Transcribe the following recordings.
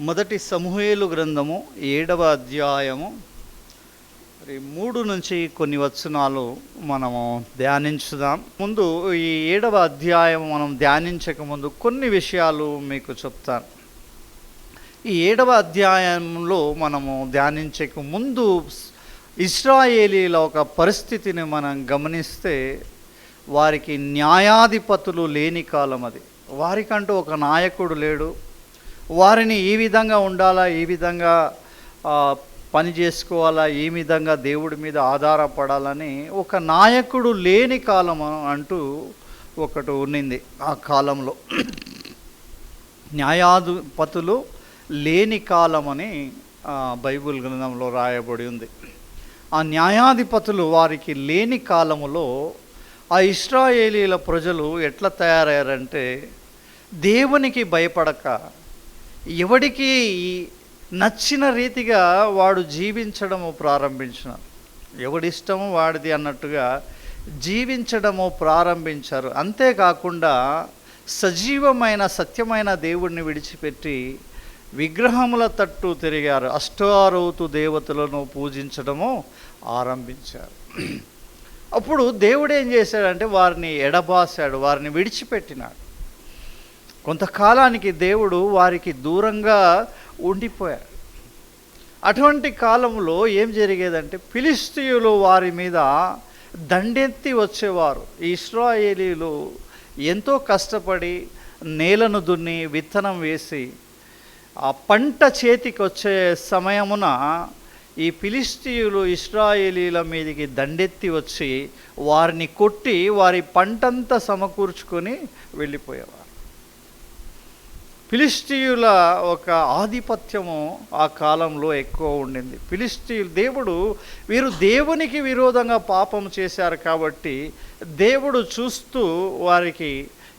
మొదటి సమూయేలు గ్రంథము 7వ అధ్యాయము 3 నుంచి కొన్ని వచనాలు మనము ధ్యానించుదాం. ముందు ఈ 7వ అధ్యాయం మనం ధ్యానించక ముందు కొన్ని విషయాలు మీకు చెప్తాను. ఈ 7వ అధ్యాయంలో మనము ధ్యానించక ముందు ఇశ్రాయేలీల ఒక పరిస్థితిని మనం గమనిస్తే, వారికి న్యాయాధిపతులు లేని కాలం అది. వారికంటూ ఒక నాయకుడు లేడు. వారిని ఈ విధంగా ఉండాలా, ఈ విధంగా పని చేసుకోవాలా, ఈ విధంగా దేవుడి మీద ఆధారపడాలని ఒక నాయకుడు లేని కాలం అంటూ ఒకటి ఉన్నింది. ఆ కాలంలో న్యాయాధిపతులు లేని కాలం అని బైబిల్ గ్రంథంలో రాయబడి ఉంది. ఆ న్యాయాధిపతులు వారికి లేని కాలములో ఆ ఇశ్రాయేలీల ప్రజలు ఎట్లా తయారయ్యారంటే, దేవునికి భయపడక ఎవడికి నచ్చిన రీతిగా వాడు జీవించడము ప్రారంభించినారు. ఎవడిష్టము వాడిది అన్నట్టుగా జీవించడము ప్రారంభించారు. అంతేకాకుండా సజీవమైన సత్యమైన దేవుడిని విడిచిపెట్టి విగ్రహముల తట్టు తిరిగారు. అష్టారోతు దేవతలను పూజించడము ఆరంభించారు. అప్పుడు దేవుడు ఏం చేశాడంటే, వారిని ఎడబాసాడు, వారిని విడిచిపెట్టినాడు. కొంతకాలానికి దేవుడు వారికి దూరంగా ఉండిపోయాడు. అటువంటి కాలంలో ఏం జరిగేదంటే, ఫిలిష్తీయులు వారి మీద దండెత్తి వచ్చేవారు. ఇశ్రాయేలీలు ఎంతో కష్టపడి నేలను దున్ని విత్తనం వేసి ఆ పంట చేతికి వచ్చే సమయమున ఈ ఫిలిష్తీయులు ఇశ్రాయేలీల మీదకి దండెత్తి వచ్చి వారిని కొట్టి వారి పంటంతా సమకూర్చుకొని వెళ్ళిపోయేవారు. ఫిలిష్తీయుల ఒక ఆధిపత్యము ఆ కాలంలో ఎక్కువ ఉండింది. ఫిలిష్తీయులు వీరు దేవునికి విరోధంగా పాపం చేశారు కాబట్టి దేవుడు చూస్తూ వారికి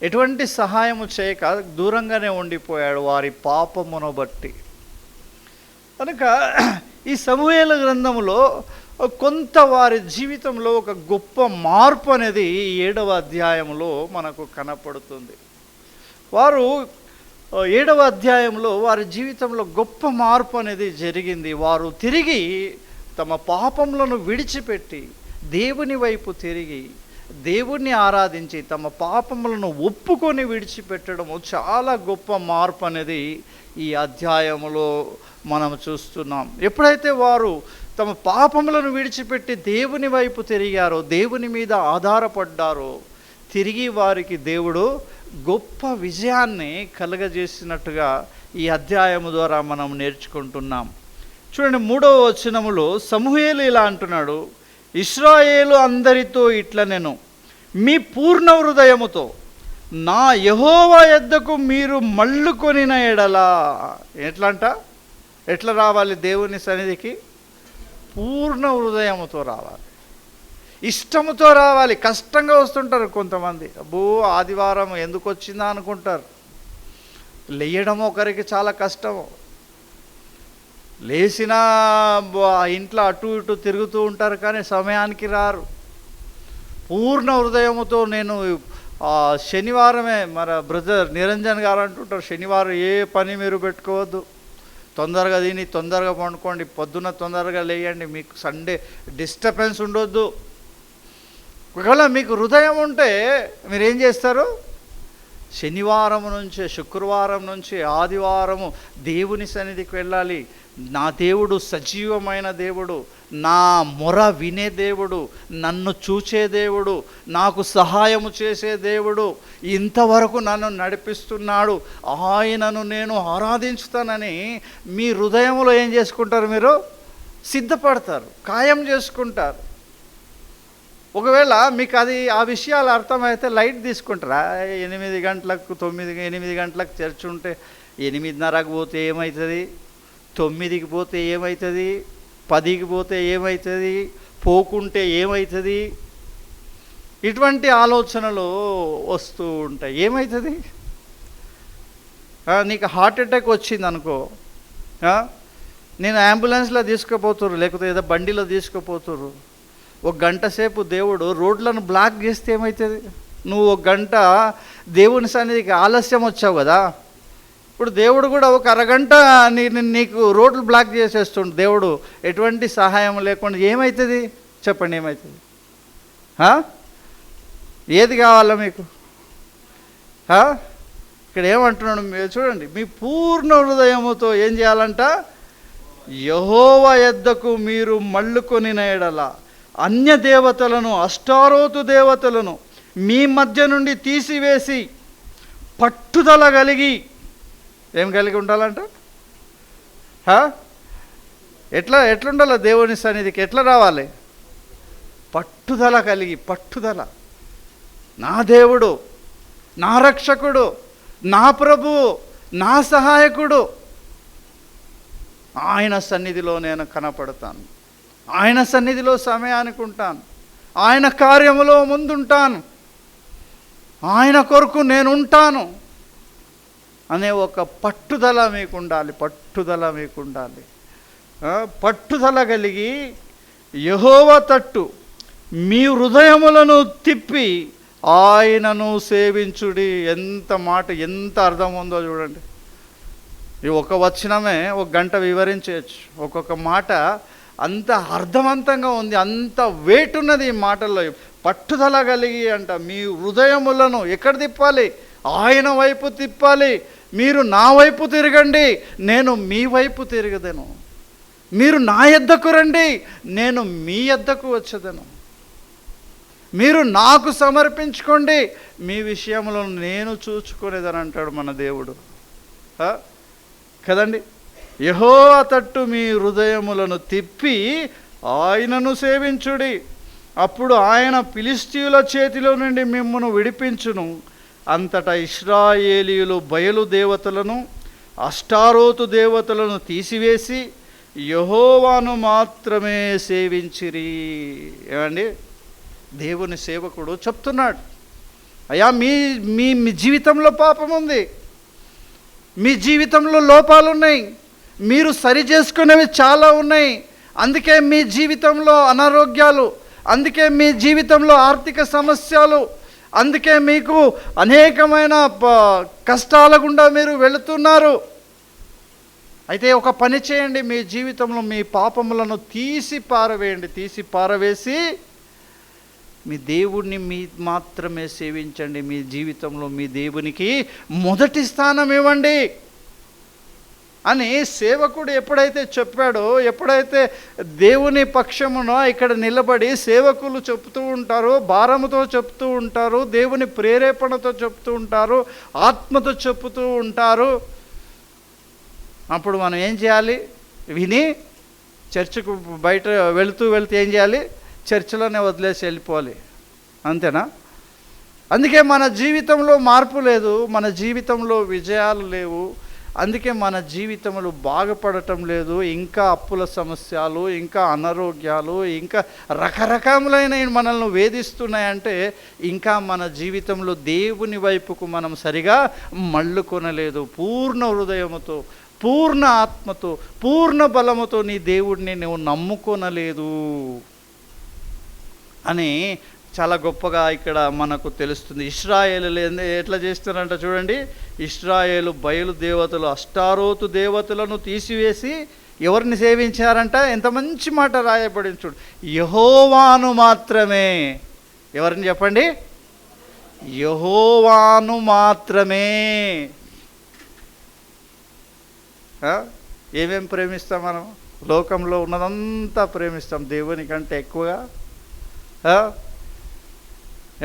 ఎటువంటి సహాయము చేయక దూరంగానే ఉండిపోయాడు వారి పాపమును బట్టి. కనుక ఈ సమూయేలు గ్రంథంలో కొంత వారి జీవితంలో ఒక గొప్ప మార్పు అనేది ఈ 7వ అధ్యాయంలో మనకు కనపడుతుంది. వారు 7వ అధ్యాయంలో వారి జీవితంలో గొప్ప మార్పు అనేది జరిగింది. వారు తిరిగి తమ పాపములను విడిచిపెట్టి దేవుని వైపు తిరిగి దేవుణ్ణి ఆరాధించి తమ పాపములను ఒప్పుకొని విడిచిపెట్టడము చాలా గొప్ప మార్పు అనేది ఈ అధ్యాయంలో మనం చూస్తున్నాం. ఎప్పుడైతే వారు తమ పాపములను విడిచిపెట్టి దేవుని వైపు తిరిగారో, దేవుని మీద ఆధారపడ్డారో, తిరిగి వారికి దేవుడు గొప్ప విజయాన్ని కలుగజేసినట్టుగా ఈ అధ్యాయము ద్వారా మనం నేర్చుకుంటున్నాం. చూడండి, 3వ వచనములో సమూయేలు ఇలా అంటున్నాడు, ఇశ్రాయేలు అందరితో ఇట్లా నేను మీ పూర్ణ హృదయముతో నా యెహోవా యొద్దకు మీరు మళ్ళుకొనిన ఎడలా. ఎట్లా రావాలి దేవుని సన్నిధికి? పూర్ణ హృదయముతో రావాలి, ఇష్టముతో రావాలి. కష్టంగా వస్తుంటారు కొంతమంది. అబ్బో ఆదివారం ఎందుకు వచ్చిందా అనుకుంటారు. లేయడం ఒకరికి చాలా కష్టము. లేచిన ఇంట్లో అటు ఇటు తిరుగుతూ ఉంటారు కానీ సమయానికి రారు. పూర్ణ హృదయముతో నేను శనివారమే, మన బ్రదర్ నిరంజన్ గారు అంటుంటారు, శనివారం ఏ పని మీరు పెట్టుకోవద్దు, తొందరగా తిని తొందరగా పండుకోండి, పొద్దున్న తొందరగా లేయండి, మీకు సండే డిస్టర్బెన్స్ ఉండొద్దు. ఒకవేళ మీకు హృదయం ఉంటే మీరేం చేస్తారు? శనివారం నుంచి శుక్రవారం నుంచి ఆదివారము దేవుని సన్నిధికి వెళ్ళాలి. నా దేవుడు సజీవమైన దేవుడు, నా మొర వినే దేవుడు, నన్ను చూచే దేవుడు, నాకు సహాయము చేసే దేవుడు, ఇంతవరకు నన్ను నడిపిస్తున్నాడు, ఆయనను నేను ఆరాధించుతానని మీ హృదయంలో ఏం చేసుకుంటారు? మీరు సిద్ధపడతారు, ఖాయం చేసుకుంటారు. ఒకవేళ మీకు ఆ విషయాలు అర్థమైతే లైట్ తీసుకుంటారా? 8 గంటలకు 8 గంటలకు చర్చ్ ఉంటే 8:30కు పోతే ఏమవుతుంది, 9కి పోతే ఏమవుతుంది, 10కి పోతే ఏమవుతుంది, పోకుంటే ఏమవుతుంది, ఇటువంటి ఆలోచనలు వస్తూ ఉంటాయి. ఏమవుతుంది? నీకు హార్ట్ అటాక్ వచ్చింది అనుకో, నేను అంబులెన్స్లో తీసుకుపోతుర్రు, లేకపోతే ఏదో బండిలో తీసుకుపోతుర్రు. 1 గంట సేపు దేవుడు రోడ్లను బ్లాక్ చేస్తే ఏమవుతుంది? నువ్వు 1 గంట దేవుని సన్నిధికి ఆలస్యం వచ్చావు కదా, ఇప్పుడు దేవుడు కూడా ఒక అరగంట నీకు రోడ్లు బ్లాక్ చేసేస్తుండు దేవుడు, ఎటువంటి సహాయం లేకుండా. ఏమవుతుంది చెప్పండి, ఏమవుతుంది? ఏది కావాలా మీకు? ఇక్కడ ఏమంటున్నాడు మీరు చూడండి, మీ పూర్ణ హృదయముతో ఏం చేయాలంట? యెహోవా యొద్దకు మీరు మళ్ళుకొనిన ఎడల అన్య దేవతలను, అష్టారోతు దేవతలను మీ మధ్య నుండి తీసివేసి పట్టుదల కలిగి, ఏం కలిగి ఉండాలంట? ఎట్లుండాలి దేవుని సన్నిధికి? ఎట్లా రావాలి? పట్టుదల కలిగి. పట్టుదల. నా దేవుడు, నా రక్షకుడు, నా ప్రభువు, నా సహాయకుడు, ఆయన సన్నిధిలో నేను కనపడతాను, ఆయన సన్నిధిలో సమయానికి ఉంటాను, ఆయన కార్యములో ముందుంటాను, ఆయన కొరకు నేను ఉంటాను అనే ఒక పట్టుదల మీకు ఉండాలి. పట్టుదల మీకు ఉండాలి. పట్టుదల కలిగి యెహోవా తట్టు మీ హృదయములను తిప్పి ఆయనను సేవించుడి. ఎంత మాట, ఎంత అర్థం ఉందో చూడండి. ఈ ఒక వచనమే ఒక గంట వివరించవచ్చు. ఒక్కొక్క మాట అంత అర్థవంతంగా ఉంది, అంత వెయిట్ ఉన్నది ఈ మాటల్లో. పట్టుదల కలిగి అంట మీ హృదయములను ఎక్కడ తిప్పాలి? ఆయన వైపు తిప్పాలి. మీరు నా వైపు తిరగండి, నేను మీ వైపు తిరగదను. మీరు నా యొద్దకు రండి, నేను మీ యొద్దకు వచ్చేదను. మీరు నాకు సమర్పించుకోండి, మీ విషయంలో నేను చూచుకునేదని అంటాడు మన దేవుడు కదండి. యెహోవా తట్టు మీ హృదయములను తిప్పి ఆయనను సేవించుడి, అప్పుడు ఆయన ఫిలిష్తీయుల చేతిలో నుండి మిమ్మును విడిపించును. అంతటా ఇశ్రాయేలీయులు బయలు దేవతలను, అష్టారోతు దేవతలను తీసివేసి యెహోవాను మాత్రమే సేవించిరి. ఏమండి, దేవుని సేవకుడు చెప్తున్నాడు, అయ్యా మీ మీ మీ జీవితంలో పాపం ఉంది, మీ జీవితంలో లోపాలు ఉన్నాయి, మీరు సరి చేసుకునేవి చాలా ఉన్నాయి. అందుకే మీ జీవితంలో అనారోగ్యాలు, అందుకే మీ జీవితంలో ఆర్థిక సమస్యలు, అందుకే మీకు అనేకమైన కష్టాల గుండా మీరు వెళుతున్నారు. అయితే ఒక పని చేయండి, మీ జీవితంలో మీ పాపములను తీసి పారవేయండి. తీసి పారవేసి మీ దేవుణ్ణి మీ మాత్రమే సేవించండి. మీ జీవితంలో మీ దేవునికి మొదటి స్థానం ఇవ్వండి అని సేవకుడు ఎప్పుడైతే చెప్పాడో, ఎప్పుడైతే దేవుని పక్షమున ఇక్కడ నిలబడి సేవకులు చెప్తూ ఉంటారు, భారముతో చెప్తూ ఉంటారు, దేవుని ప్రేరేపణతో చెప్తూ ఉంటారు, ఆత్మతో చెప్తూ ఉంటారు, అప్పుడు మనం ఏం చేయాలి? విని చర్చకు బయట వెళుతూ ఏం చేయాలి? చర్చలోనే వదిలేసి వెళ్ళిపోవాలి. అంతేనా? అందుకే మన జీవితంలో మార్పు లేదు, మన జీవితంలో విజయాలు లేవు, అందుకే మన జీవితంలో బాగుపడటం లేదు. ఇంకా అప్పుల సమస్యలు, ఇంకా అనారోగ్యాలు, ఇంకా రకరకాలైన మనల్ని వేధిస్తున్నాయంటే ఇంకా మన జీవితంలో దేవుని వైపుకు మనం సరిగా మళ్ళుకొనలేదు. పూర్ణ హృదయముతో, పూర్ణ ఆత్మతో, పూర్ణ బలముతో నీ దేవుడిని నువ్వు నమ్ముకొనలేదు అని చాలా గొప్పగా ఇక్కడ మనకు తెలుస్తుంది. ఇశ్రాయేలు ఎట్లా చేస్తున్నారంట చూడండి. ఇశ్రాయేలు బయలు దేవతలు, అష్టారోతు దేవతలను తీసివేసి ఎవరిని సేవించారంట? ఎంత మంచి మాట రాయబడింది చూడు. యెహోవాను మాత్రమే. ఎవరిని చెప్పండి? యెహోవాను మాత్రమే. ఏమేం ప్రేమిస్తాం మనం? లోకంలో ఉన్నదంతా ప్రేమిస్తాం, దేవుని కంటే ఎక్కువగా.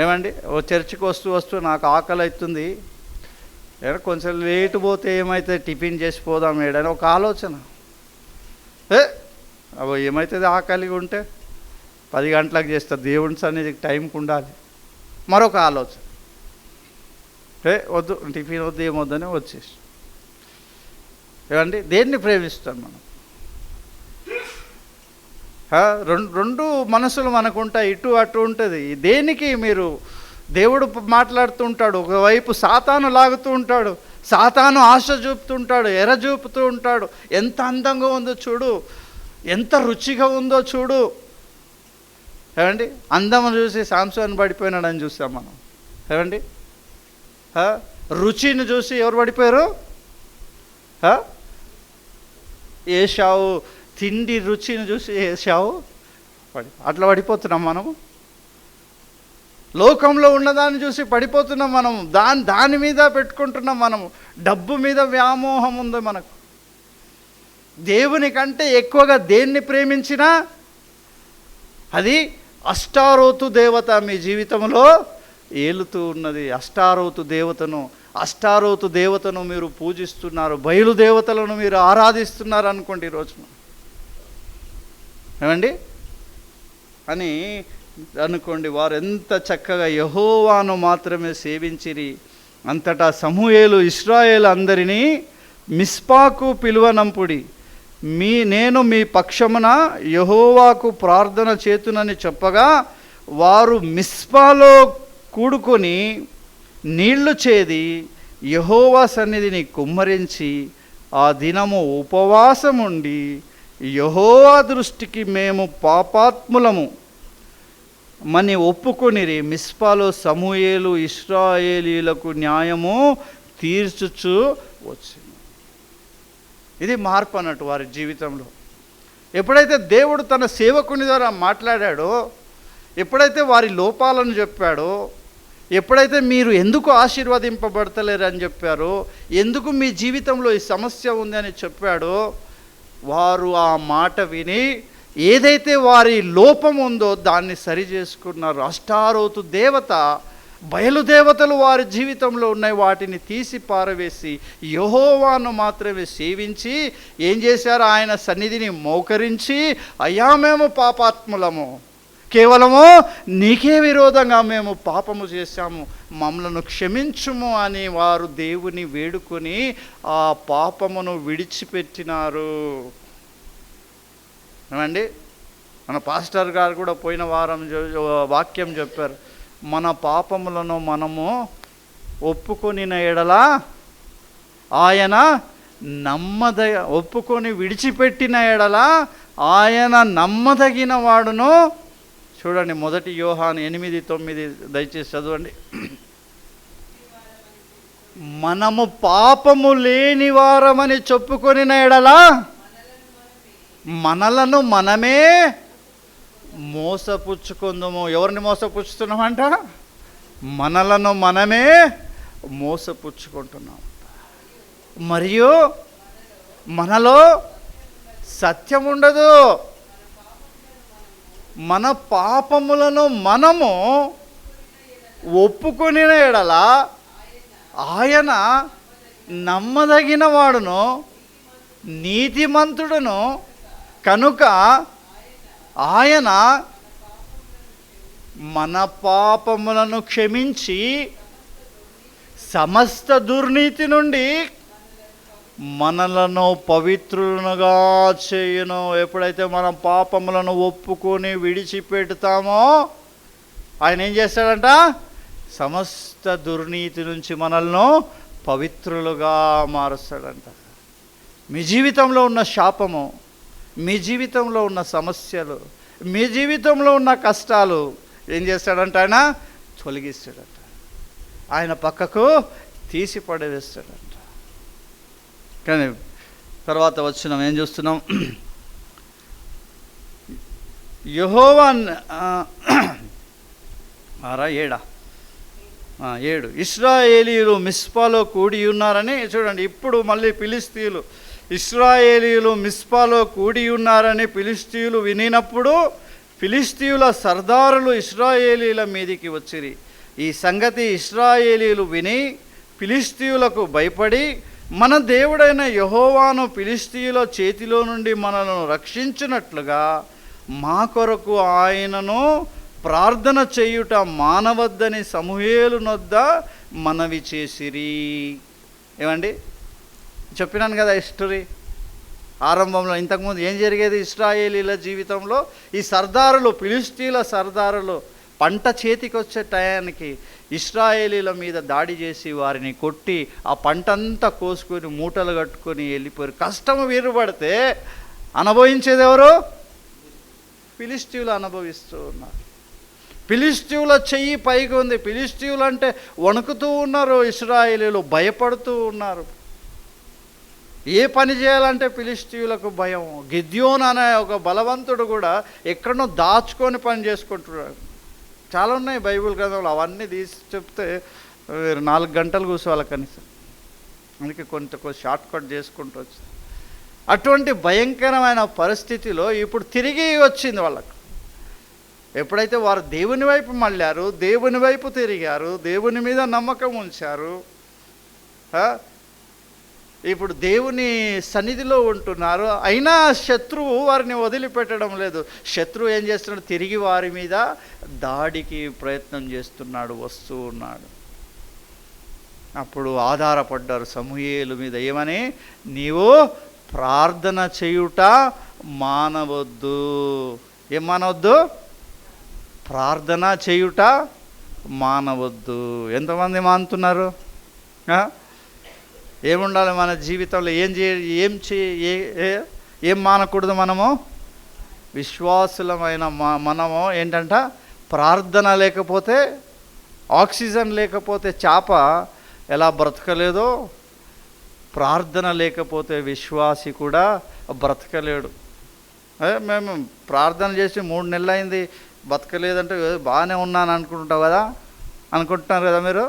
ఏమండి, ఓ చర్చికి వస్తూ నాకు ఆకలి అవుతుంది, కొంచెం లేటు పోతే ఏమైతే టిఫిన్ చేసి పోదాం ఏడని ఒక ఆలోచన. అవి ఏమవుతుంది ఆకలిగా ఉంటే 10 గంటలకు చేస్తా, దేవుని సన్నిధికి టైంకి ఉండాలి. మరొక ఆలోచన, వద్దు టిఫిన్ వద్దు, ఏమొద్దని వచ్చేసి. ఏమండి, దేన్ని ప్రేమిస్తాం మనం? రెండు మనసులు మనకు ఉంటాయి, ఇటు అటు ఉంటుంది. దేనికి మీరు? దేవుడు మాట్లాడుతూ ఉంటాడు, ఒకవైపు సాతాను లాగుతూ ఉంటాడు, సాతాను ఆశ చూపుతుంటాడు, ఎర చూపుతూ ఉంటాడు. ఎంత అందంగా ఉందో చూడు, ఎంత రుచిగా ఉందో చూడు. ఏమండి, అందం చూసి సాంసోను పడిపోయినాడని చూస్తాం మనం. ఏమండి, రుచిని చూసి ఎవరు పడిపోయారు? ఏశావు తిండి రుచిని చూసి ఏశావు అట్లా పడిపోతున్నాం మనము. లోకంలో ఉన్నదాన్ని చూసి పడిపోతున్నాం మనము. దాని మీద పెట్టుకుంటున్నాం మనము. డబ్బు మీద వ్యామోహం ఉంది మనకు. దేవుని కంటే ఎక్కువగా దేన్ని ప్రేమించినా అది అష్టారోతు దేవత మీ జీవితంలో ఏలుతూ ఉన్నది. అష్టారోతు దేవతను మీరు పూజిస్తున్నారు, బయలుదేవతలను మీరు ఆరాధిస్తున్నారు అనుకోండి ఈరోజు. ఏమండి అని అనుకోండి. వారు ఎంత చక్కగా యెహోవాను మాత్రమే సేవించిరి. అంతటా సమూయేలు ఇశ్రాయేలు అందరినీ మిస్పాకు పిలువనంపుడి, నేను మీ పక్షమున యెహోవాకు ప్రార్థన చేతునని చెప్పగా వారు మిస్పాలో కూడుకొని నీళ్లు చేది యెహోవా సన్నిధిని కుమ్మరించి ఆ దినము ఉపవాసముండి యెహోవా దృష్టికి మేము పాపాత్ములము మని ఒప్పుకొనిరి. మిస్పాలో సమూయేలు ఇశ్రాయేలీలకు న్యాయము తీర్చుచు వచ్చింది. ఇది మార్పు అన్నట్టు వారి జీవితంలో. ఎప్పుడైతే దేవుడు తన సేవకుని ద్వారా మాట్లాడాడో, ఎప్పుడైతే వారి లోపాలను చెప్పాడో, ఎప్పుడైతే మీరు ఎందుకు ఆశీర్వదింపబడతలేరు అని చెప్పారో, ఎందుకు మీ జీవితంలో ఈ సమస్య ఉంది అని చెప్పాడో, వారు ఆ మాట విని ఏదైతే వారి లోపం ఉందో దాన్ని సరి చేసుకున్నారు. అష్టారోతు దేవత, బయలుదేవతలు వారి జీవితంలో ఉన్నాయి, వాటిని తీసి పారవేసి యెహోవాను మాత్రమే సేవించి ఏం చేశారు? ఆయన సన్నిధిని మోకరించి, అయ్యా మేము పాపాత్ములము, కేవలము నీకే విరోధంగా మేము పాపము చేశాము, మమ్మలను క్షమించుము అని వారు దేవుని వేడుకొని ఆ పాపమును విడిచిపెట్టినారు. ఏమండి, మన పాస్టర్ గారు కూడా పోయిన వారం వాక్యం చెప్పారు. మన పాపములను మనము ఒప్పుకొనిన ఎడల ఆయన ఒప్పుకొని విడిచిపెట్టిన ఎడల ఆయన నమ్మదగిన వాడును. చూడండి, 1 యోహాను 8:9 దయచేసి చదవండి. మనము పాపము లేని వారమని చెప్పుకొనిన ఎడల మనలను మనమే మోసపుచ్చుకుందాము. ఎవరిని మోసపుచ్చుతున్నామంట? మనలను మనమే మోసపుచ్చుకుంటున్నాం. మరియు మనలో సత్యం ఉండదు. మన పాపములను మనము ఒప్పుకొనిన ఎడల ఆయన నమ్మదగిన వాడును, నీతిమంతుడును కనుక ఆయన మన పాపములను క్షమించి సమస్త దుర్నీతి నుండి మనలను పవిత్రులుగా చేయును. ఎప్పుడైతే మనం పాపములను ఒప్పుకొని విడిచిపెడతామో ఆయన ఏం చేస్తాడంట? సమస్త దుర్నీతి నుంచి మనల్ని పవిత్రులుగా మారుస్తాడంట. మీ జీవితంలో ఉన్న శాపము, మీ జీవితంలో ఉన్న సమస్యలు, మీ జీవితంలో ఉన్న కష్టాలు ఏం చేస్తాడంట? ఆయన తొలగిస్తాడట. ఆయన పక్కకు తీసి పడవేస్తాడంట. కానీ తర్వాత వచ్చినాం, ఏం చూస్తున్నాం? యెహోవా 7 ఇశ్రాయేలీయులు మిస్పాలో కూడి ఉన్నారని. చూడండి, ఇప్పుడు మళ్ళీ ఫిలిష్తీయులు ఇశ్రాయేలీయులు మిస్పాలో కూడి ఉన్నారని ఫిలిష్తీయులు వినినప్పుడు ఫిలిష్తీయుల సర్దారులు ఇశ్రాయేలీల మీదికి వచ్చిరి. ఈ సంగతి ఇశ్రాయేలీలు విని ఫిలిష్తీయులకు భయపడి, మన దేవుడైన యెహోవాను ఫిలిష్తీయుల చేతిలో నుండి మనలను రక్షించినట్లుగా మా కొరకు ఆయనను ప్రార్థన చేయుట మానవద్దని సమూయేలు నొద్ద మనవి చేసిరి. ఏమండి, చెప్పినాను కదా హిస్టరీ ఆరంభంలో. ఇంతకుముందు ఏం జరిగేది ఇశ్రాయేలీల జీవితంలో? ఈ సర్దారులు, ఫిలిష్తీయుల సర్దారులు పంట చేతికి వచ్చే టయానికి ఇశ్రాయేలీల మీద దాడి చేసి వారిని కొట్టి ఆ పంటంతా కోసుకొని మూటలు కట్టుకొని వెళ్ళిపోయారు. కష్టము వీరుపడితే అనుభవించేది ఎవరు? ఫిలిష్తీయులు అనుభవిస్తూ ఉన్నారు. ఫిలిష్తీయుల చెయ్యి పైకి ఉంది. ఫిలిష్తీయులు అంటే వణుకుతూ ఉన్నారు, ఇశ్రాయేలీలు భయపడుతూ ఉన్నారు. ఏ పని చేయాలంటే ఫిలిష్తీయులకు భయం. గిద్యోన్ అనే ఒక బలవంతుడు కూడా ఎక్కడనో దాచుకొని పని చేసుకుంటున్నాడు. చాలా ఉన్నాయి బైబిల్ గ్రంథంలో, అవన్నీ తీసి చెప్తే 4 గంటలు కూర్చోవాలి కనీసం. అందుకే కొంత షార్ట్ కట్ చేసుకుంటూ వచ్చి అటువంటి భయంకరమైన పరిస్థితిలో ఇప్పుడు తిరిగి వచ్చింది వాళ్ళకు. ఎప్పుడైతే వారు దేవుని వైపు మళ్ళారు, దేవుని వైపు తిరిగారు, దేవుని మీద నమ్మకం ఉంచారు, ఇప్పుడు దేవుని సన్నిధిలో ఉంటున్నారు. అయినా శత్రువు వారిని వదిలిపెట్టడం లేదు. శత్రువు ఏం చేస్తున్నాడు? తిరిగి వారి మీద దాడికి ప్రయత్నం చేస్తున్నాడు, వస్తూ ఉన్నాడు. అప్పుడు ఆధారపడ్డారు సమూయేలు మీద. ఏమని? నీవు ప్రార్థన చేయుట మానవద్దు. ఏం మానవద్దు? ప్రార్థన చేయుట మానవద్దు. ఎంతమంది మానుతున్నారు? ఏముండాలి మన జీవితంలో? ఏం మానకూడదు? మనము విశ్వాసులమైన మనము ఏంటంట? ప్రార్థన లేకపోతే, ఆక్సిజన్ లేకపోతే చేప ఎలా బ్రతకలేదో, ప్రార్థన లేకపోతే విశ్వాసి కూడా బ్రతకలేడు. మేము ప్రార్థన చేసి 3 నెలలు అయింది బతకలేదంటే బాగానే ఉన్నాను అనుకుంటావు కదా, అనుకుంటున్నారు కదా మీరు.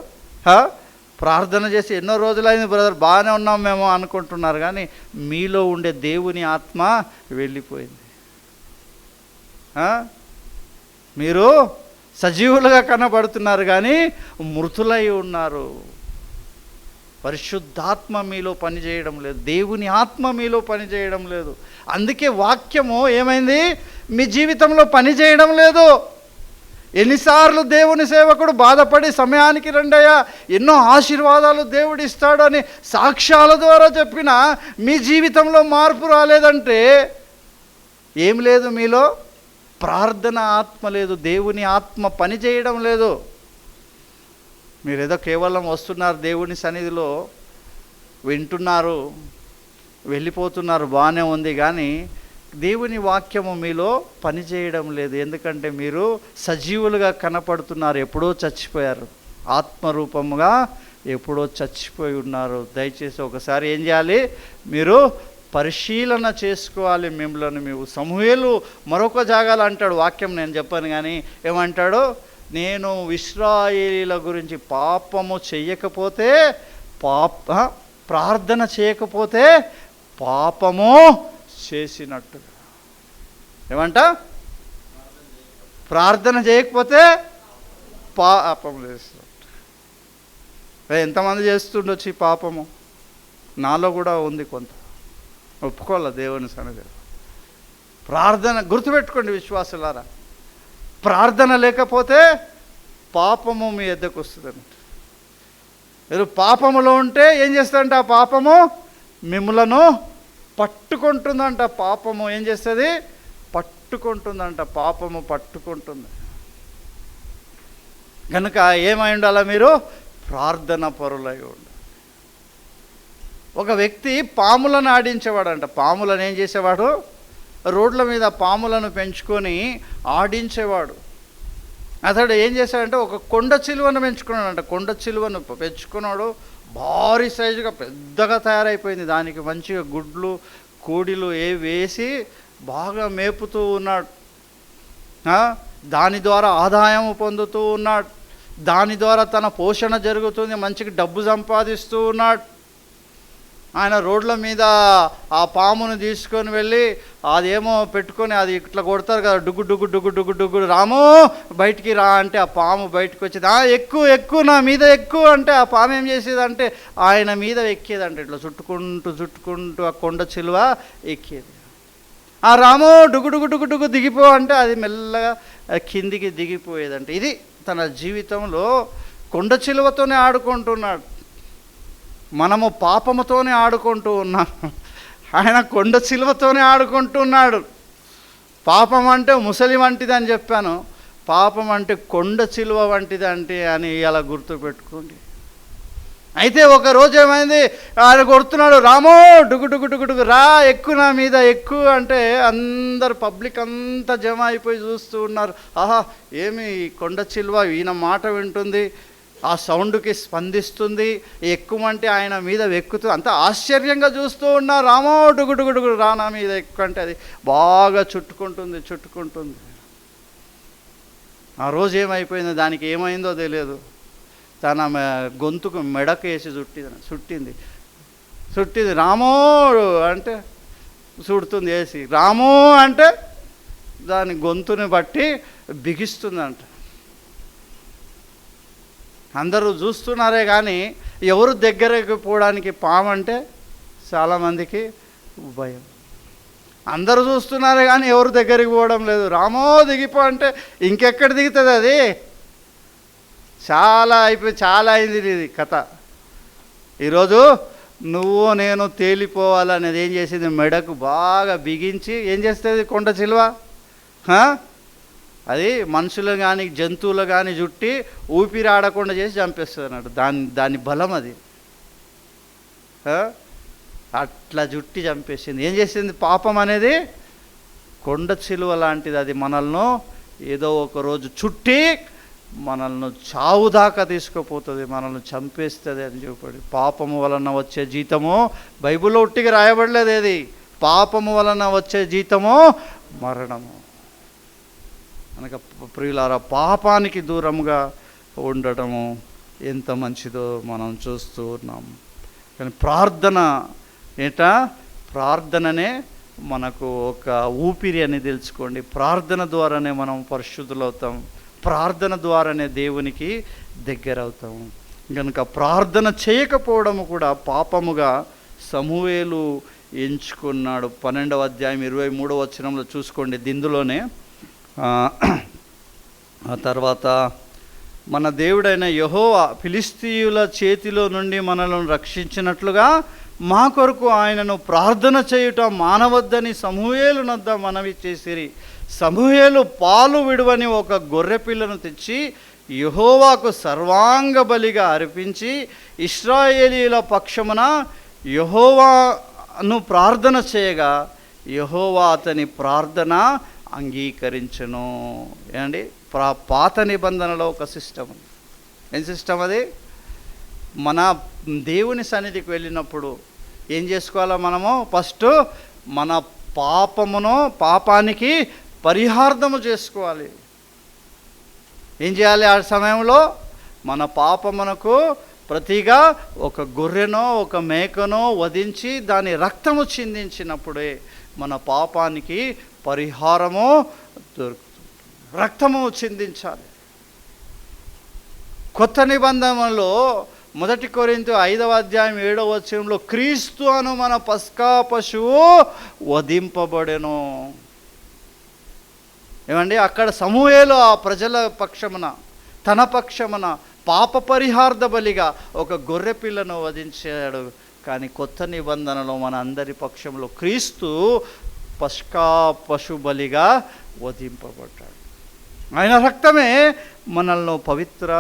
ప్రార్థన చేసి ఎన్నో రోజులైంది బ్రదర్, బాగానే ఉన్నాం మేము అనుకుంటున్నారు, కానీ మీలో ఉండే దేవుని ఆత్మ వెళ్ళిపోయింది. మీరు సజీవులుగా కనబడుతున్నారు కానీ మృతులై ఉన్నారు. పరిశుద్ధాత్మ మీలో పనిచేయడం లేదు, దేవుని ఆత్మ మీలో పనిచేయడం లేదు. అందుకే వాక్యము ఏమైంది? మీ జీవితంలో పనిచేయడం లేదు. ఎన్నిసార్లు దేవుని సేవకుడు బాధపడి సమయానికి రండయ్యా, ఎన్నో ఆశీర్వాదాలు దేవుడు ఇస్తాడు అని సాక్ష్యాల ద్వారా చెప్పినా మీ జీవితంలో మార్పు రాలేదంటే ఏం లేదు? మీలో ప్రార్థన ఆత్మ లేదు, దేవుని ఆత్మ పని చేయడం లేదు. మీరేదో కేవలం వస్తున్నారు దేవుని సన్నిధిలో, వింటున్నారు, వెళ్ళిపోతున్నారు, బాగానే ఉంది, కానీ దేవుని వాక్యము మీలో పనిచేయడం లేదు. ఎందుకంటే మీరు సజీవులుగా కనపడుతున్నారు, ఎప్పుడో చచ్చిపోయారు, ఆత్మరూపముగా ఎప్పుడో చచ్చిపోయి ఉన్నారు. దయచేసి ఒకసారి ఏం చేయాలి? మీరు పరిశీలన చేసుకోవాలి మిమ్మల్ని. మీరు సమూయేలు మరొక జాగాలో అంటాడు, వాక్యం నేను చెప్పాను కానీ ఏమంటాడు? నేను ఇశ్రాయేలీల గురించి పాపము చెయ్యకపోతే, ప్రార్థన చేయకపోతే పాపము చేసినట్టు. ఏమంట? ప్రార్థన చేయకపోతే పాపం చేసినట్టు. ఎంతమంది చేస్తుండొచ్చు ఈ పాపము? నాలో కూడా ఉంది కొంత, ఒప్పుకోవాలి దేవుని సన్నిధిలో. ప్రార్థన గుర్తుపెట్టుకోండి విశ్వాసులారా, ప్రార్థన లేకపోతే పాపము మీ ఎద్దకు వస్తుందంట. మీరు పాపములో ఉంటే ఏం చేస్తుందంట? ఆ పాపము మిమ్మలను పట్టుకుంటుందంట. పాపము ఏం చేస్తుంది? పట్టుకుంటుందంట. పాపము పట్టుకుంటుంది. కనుక ఏమై ఉండాలా? మీరు ప్రార్థన పరులై ఉండాలి. ఒక వ్యక్తి పాములను ఆడించేవాడంట. పాములను ఏం చేసేవాడు? రోడ్ల మీద పాములను పెంచుకొని ఆడించేవాడు. అతడు ఏం చేశాడంటే ఒక కొండ చిలువను పెంచుకున్నాడంట. కొండ చిలువను పెంచుకున్నాడు, భారీ సైజుగా పెద్దగా తయారైపోయింది. దానికి మంచిగా గుడ్లు, కోడిలు వేసి బాగా మేపుతూ ఉన్నాడు. దాని ద్వారా ఆదాయం పొందుతూ ఉన్నాడు. దాని ద్వారా తన పోషణ జరుగుతుంది, మంచిగా డబ్బు సంపాదిస్తూ ఉన్నాడు. ఆయన రోడ్ల మీద ఆ పామును తీసుకొని వెళ్ళి అదేమో పెట్టుకొని, అది ఇట్లా కొడతారు కదా, డుగ్గు డుగ్గు డుగ్గు డుగ్గు డుగ్గు, రాము బయటికి రా అంటే ఆ పాము బయటకు వచ్చేది. ఎక్కువ నా మీద ఎక్కువ అంటే ఆ పాము ఏం చేసేదంటే ఆయన మీద ఎక్కేదంటే ఇట్లా చుట్టుకుంటూ ఆ కొండ చిలువ ఎక్కేది. ఆ రాము డుగ్గు డుగ్గు డుగ్గు డుగ్గు దిగిపో అంటే అది మెల్లగా కిందికి దిగిపోయేదంటే. ఇది తన జీవితంలో కొండ చిలువతోనే ఆడుకుంటున్నాడు. మనము పాపముతోనే ఆడుకుంటూ ఉన్నాం, ఆయన కొండ చిలువతోనే ఆడుకుంటున్నాడు. పాపం అంటే ముసలి వంటిది అని చెప్పాను, పాపం అంటే కొండ చిలువ వంటిది అంటే అని ఇలా గుర్తుపెట్టుకోండి. అయితే ఒక రోజు ఏమైంది? ఆయన కొడుతున్నాడు, రామో డుగు డుగు డుగు డుగు రా, ఎక్కువ నా మీద ఎక్కువ అంటే అందరు పబ్లిక్ అంతా జమ అయిపోయి చూస్తూ ఉన్నారు. ఆహా, ఏమి కొండ చిలువ ఈయన మాట వింటుంది, ఆ సౌండ్కి స్పందిస్తుంది, ఎక్కుమంటే ఆయన మీద ఎక్కుతుంది. అంత ఆశ్చర్యంగా చూస్తూ ఉన్నా, రామో డుగుడుగుడుగుడు రానా మీద ఎక్కువ అంటే అది బాగా చుట్టుకుంటుంది. ఆ రోజు ఏమైపోయిందో, దానికి ఏమైందో తెలియదు. తన గొంతుకు మెడకు వేసి చుట్టింది. రామో అంటే చుడుతుంది, వేసి రామో అంటే దాని గొంతుని బట్టి బిగిస్తుందంట. అందరూ చూస్తున్నారే కానీ ఎవరు దగ్గరకు పోవడానికి పాము అంటే చాలామందికి భయం. అందరూ చూస్తున్నారే కానీ ఎవరు దగ్గరికి పోవడం లేదు. రామో దిగిపో అంటే ఇంకెక్కడ దిగుతుంది అది? చాలా అయింది ఇది కథ. ఈరోజు నువ్వు నేను తేలిపోవాలనేది ఏం చేసింది? మెడకు బాగా బిగించి ఏం చేస్తుంది? కొండ చిలువ అది మనుషులు కానీ జంతువులు కానీ జుట్టి ఊపిరి ఆడకుండా చేసి చంపేస్తుంది అన్నట్టు. దాని బలం అది. అట్లా జుట్టి చంపేసింది. ఏం చేసింది? పాపం అనేది కొండ చిలువ లాంటిది. అది మనల్ని ఏదో ఒక రోజు చుట్టి మనల్ని చావు దాకా తీసుకుపోతుంది, మనల్ని చంపేస్తుంది అని చెప్పాడు. పాపము వలన వచ్చే జీతము, బైబిల్లో ఉట్టిగా రాయబడలేదు ఏది. పాపము వలన వచ్చే జీతము మరణము. అనగా ప్రియులారా, పాపానికి దూరంగా ఉండటము ఎంత మంచిదో మనం చూస్తూ ఉన్నాం. కానీ ప్రార్థననే మనకు ఒక ఊపిరి అని తెలుసుకోండి. ప్రార్థన ద్వారానే మనం పరిశుద్ధులవుతాం. ప్రార్థన ద్వారానే దేవునికి దగ్గర అవుతాం. కనుక ప్రార్థన చేయకపోవడము కూడా పాపముగా సమూయేలు ఎంచుకున్నాడు. 12వ అధ్యాయం 23వ వచనంలో చూసుకోండి. దీనిలోనే ఆ తర్వాత మన దేవుడైన యెహోవా ఫిలిష్తీయుల చేతిలో నుండి మనలను రక్షించినట్లుగా మా కొరకు ఆయనను ప్రార్థన చేయుట మానవద్దని సమూయేలునొద్ద మనవి చేసిరి. సమూయేలు పాలు విడువని ఒక గొర్రెపిల్లను తెచ్చి యెహోవాకు సర్వాంగ బలిగా అర్పించి ఇశ్రాయేలీయుల పక్షమున యెహోవాను ప్రార్థన చేయగా యెహోవా అతని ప్రార్థన అంగీకరించును. ఏమండి, పాత నిబంధనలో ఒక సిస్టమ్. ఏం సిస్టమ్ అది? మన దేవుని సన్నిధికి వెళ్ళినప్పుడు ఏం చేసుకోవాలో మనము ఫస్ట్ మన పాపానికి పరిహార్థము చేసుకోవాలి. ఏం చేయాలి? ఆ సమయంలో మన పాపమునకు ప్రతిగా ఒక గొర్రెనో ఒక మేకనో వధించి దాని రక్తము చిందించినప్పుడే మన పాపానికి పరిహారము దొరుకుతుంది. రక్తము చిందించాలి. కొత్త నిబంధనలో 1 కొరింథీ 5వ అధ్యాయం 7వ వచనంలో క్రీస్తు అను మన పస్కా పశువు వధింపబడెను. ఏమండి, అక్కడ సమూయేలు ఆ ప్రజల పక్షమున, తన పక్షమున పాప పరిహార్థ బలిగా ఒక గొర్రె పిల్లను వధించాడు. కానీ కొత్త నిబంధనలో మన అందరి పక్షంలో క్రీస్తు పస్కా పశు బలిగా వధింపబడ్డాడు. ఆయన రక్తమే మనల్ని పవిత్ర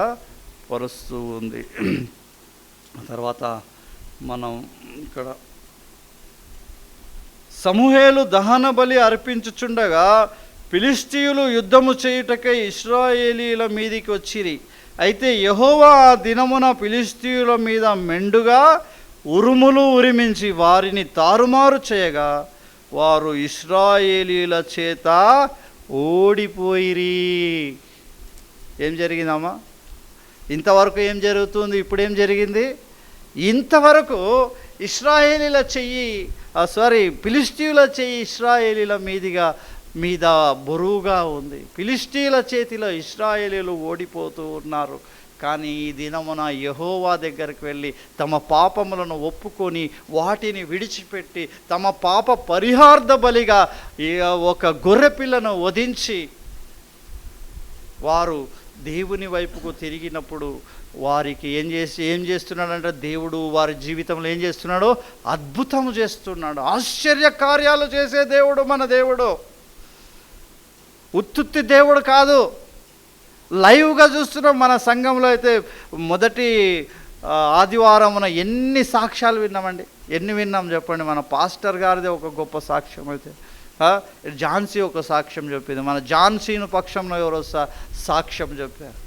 పరుస్తూ ఉంది. తర్వాత మనం ఇక్కడ సమూయేలు దహన బలి అర్పించుచుండగా ఫిలిష్తీయులు యుద్ధము చేయుటకై ఇశ్రాయేలీయుల మీదికి వచ్చిరి. అయితే యెహోవా ఆ దినమున ఫిలిష్తీయుల మీద మెండుగా ఉరుములు ఉరిమించి వారిని తారుమారు చేయగా వారు ఇశ్రాయేలీయుల చేత ఓడిపోయిరి. ఏం జరిగిందమ్మా? ఇంతవరకు ఏం జరుగుతుంది? ఇప్పుడేం జరిగింది? ఇంతవరకు ఇశ్రాయేలీల ఫిలిష్తీయుల చెయ్యి ఇశ్రాయేలీల మీద బరువుగా ఉంది. ఫిలిష్తీయుల చేతిలో ఇశ్రాయేలీలు ఓడిపోతూ ఉన్నారు. కానీ ఈ దినమున యెహోవా దగ్గరికి వెళ్ళి తమ పాపములను ఒప్పుకొని వాటిని విడిచిపెట్టి తమ పాప పరిహార్థ బలిగా ఒక గొర్రెపిల్లను వధించి వారు దేవుని వైపుకు తిరిగినప్పుడు వారికి ఏం చేస్తున్నాడంటే దేవుడు వారి జీవితంలో ఏం చేస్తున్నాడు? అద్భుతం చేస్తున్నాడు. ఆశ్చర్య కార్యాలు చేసే దేవుడు మన దేవుడు. ఉత్తుత్తి దేవుడు కాదు. లైవ్గా చూస్తున్నాం. మన సంఘంలో అయితే మొదటి ఆదివారమున ఎన్ని సాక్ష్యాలు విన్నామండి. ఎన్ని విన్నాం చెప్పండి. మన పాస్టర్ గారిది ఒక గొప్ప సాక్ష్యం అయితే, ఝాన్సీ ఒక సాక్ష్యం చెప్పింది. మన ఝాన్సీను పక్షంలో ఎవరో సాక్ష్యం చెప్పారు.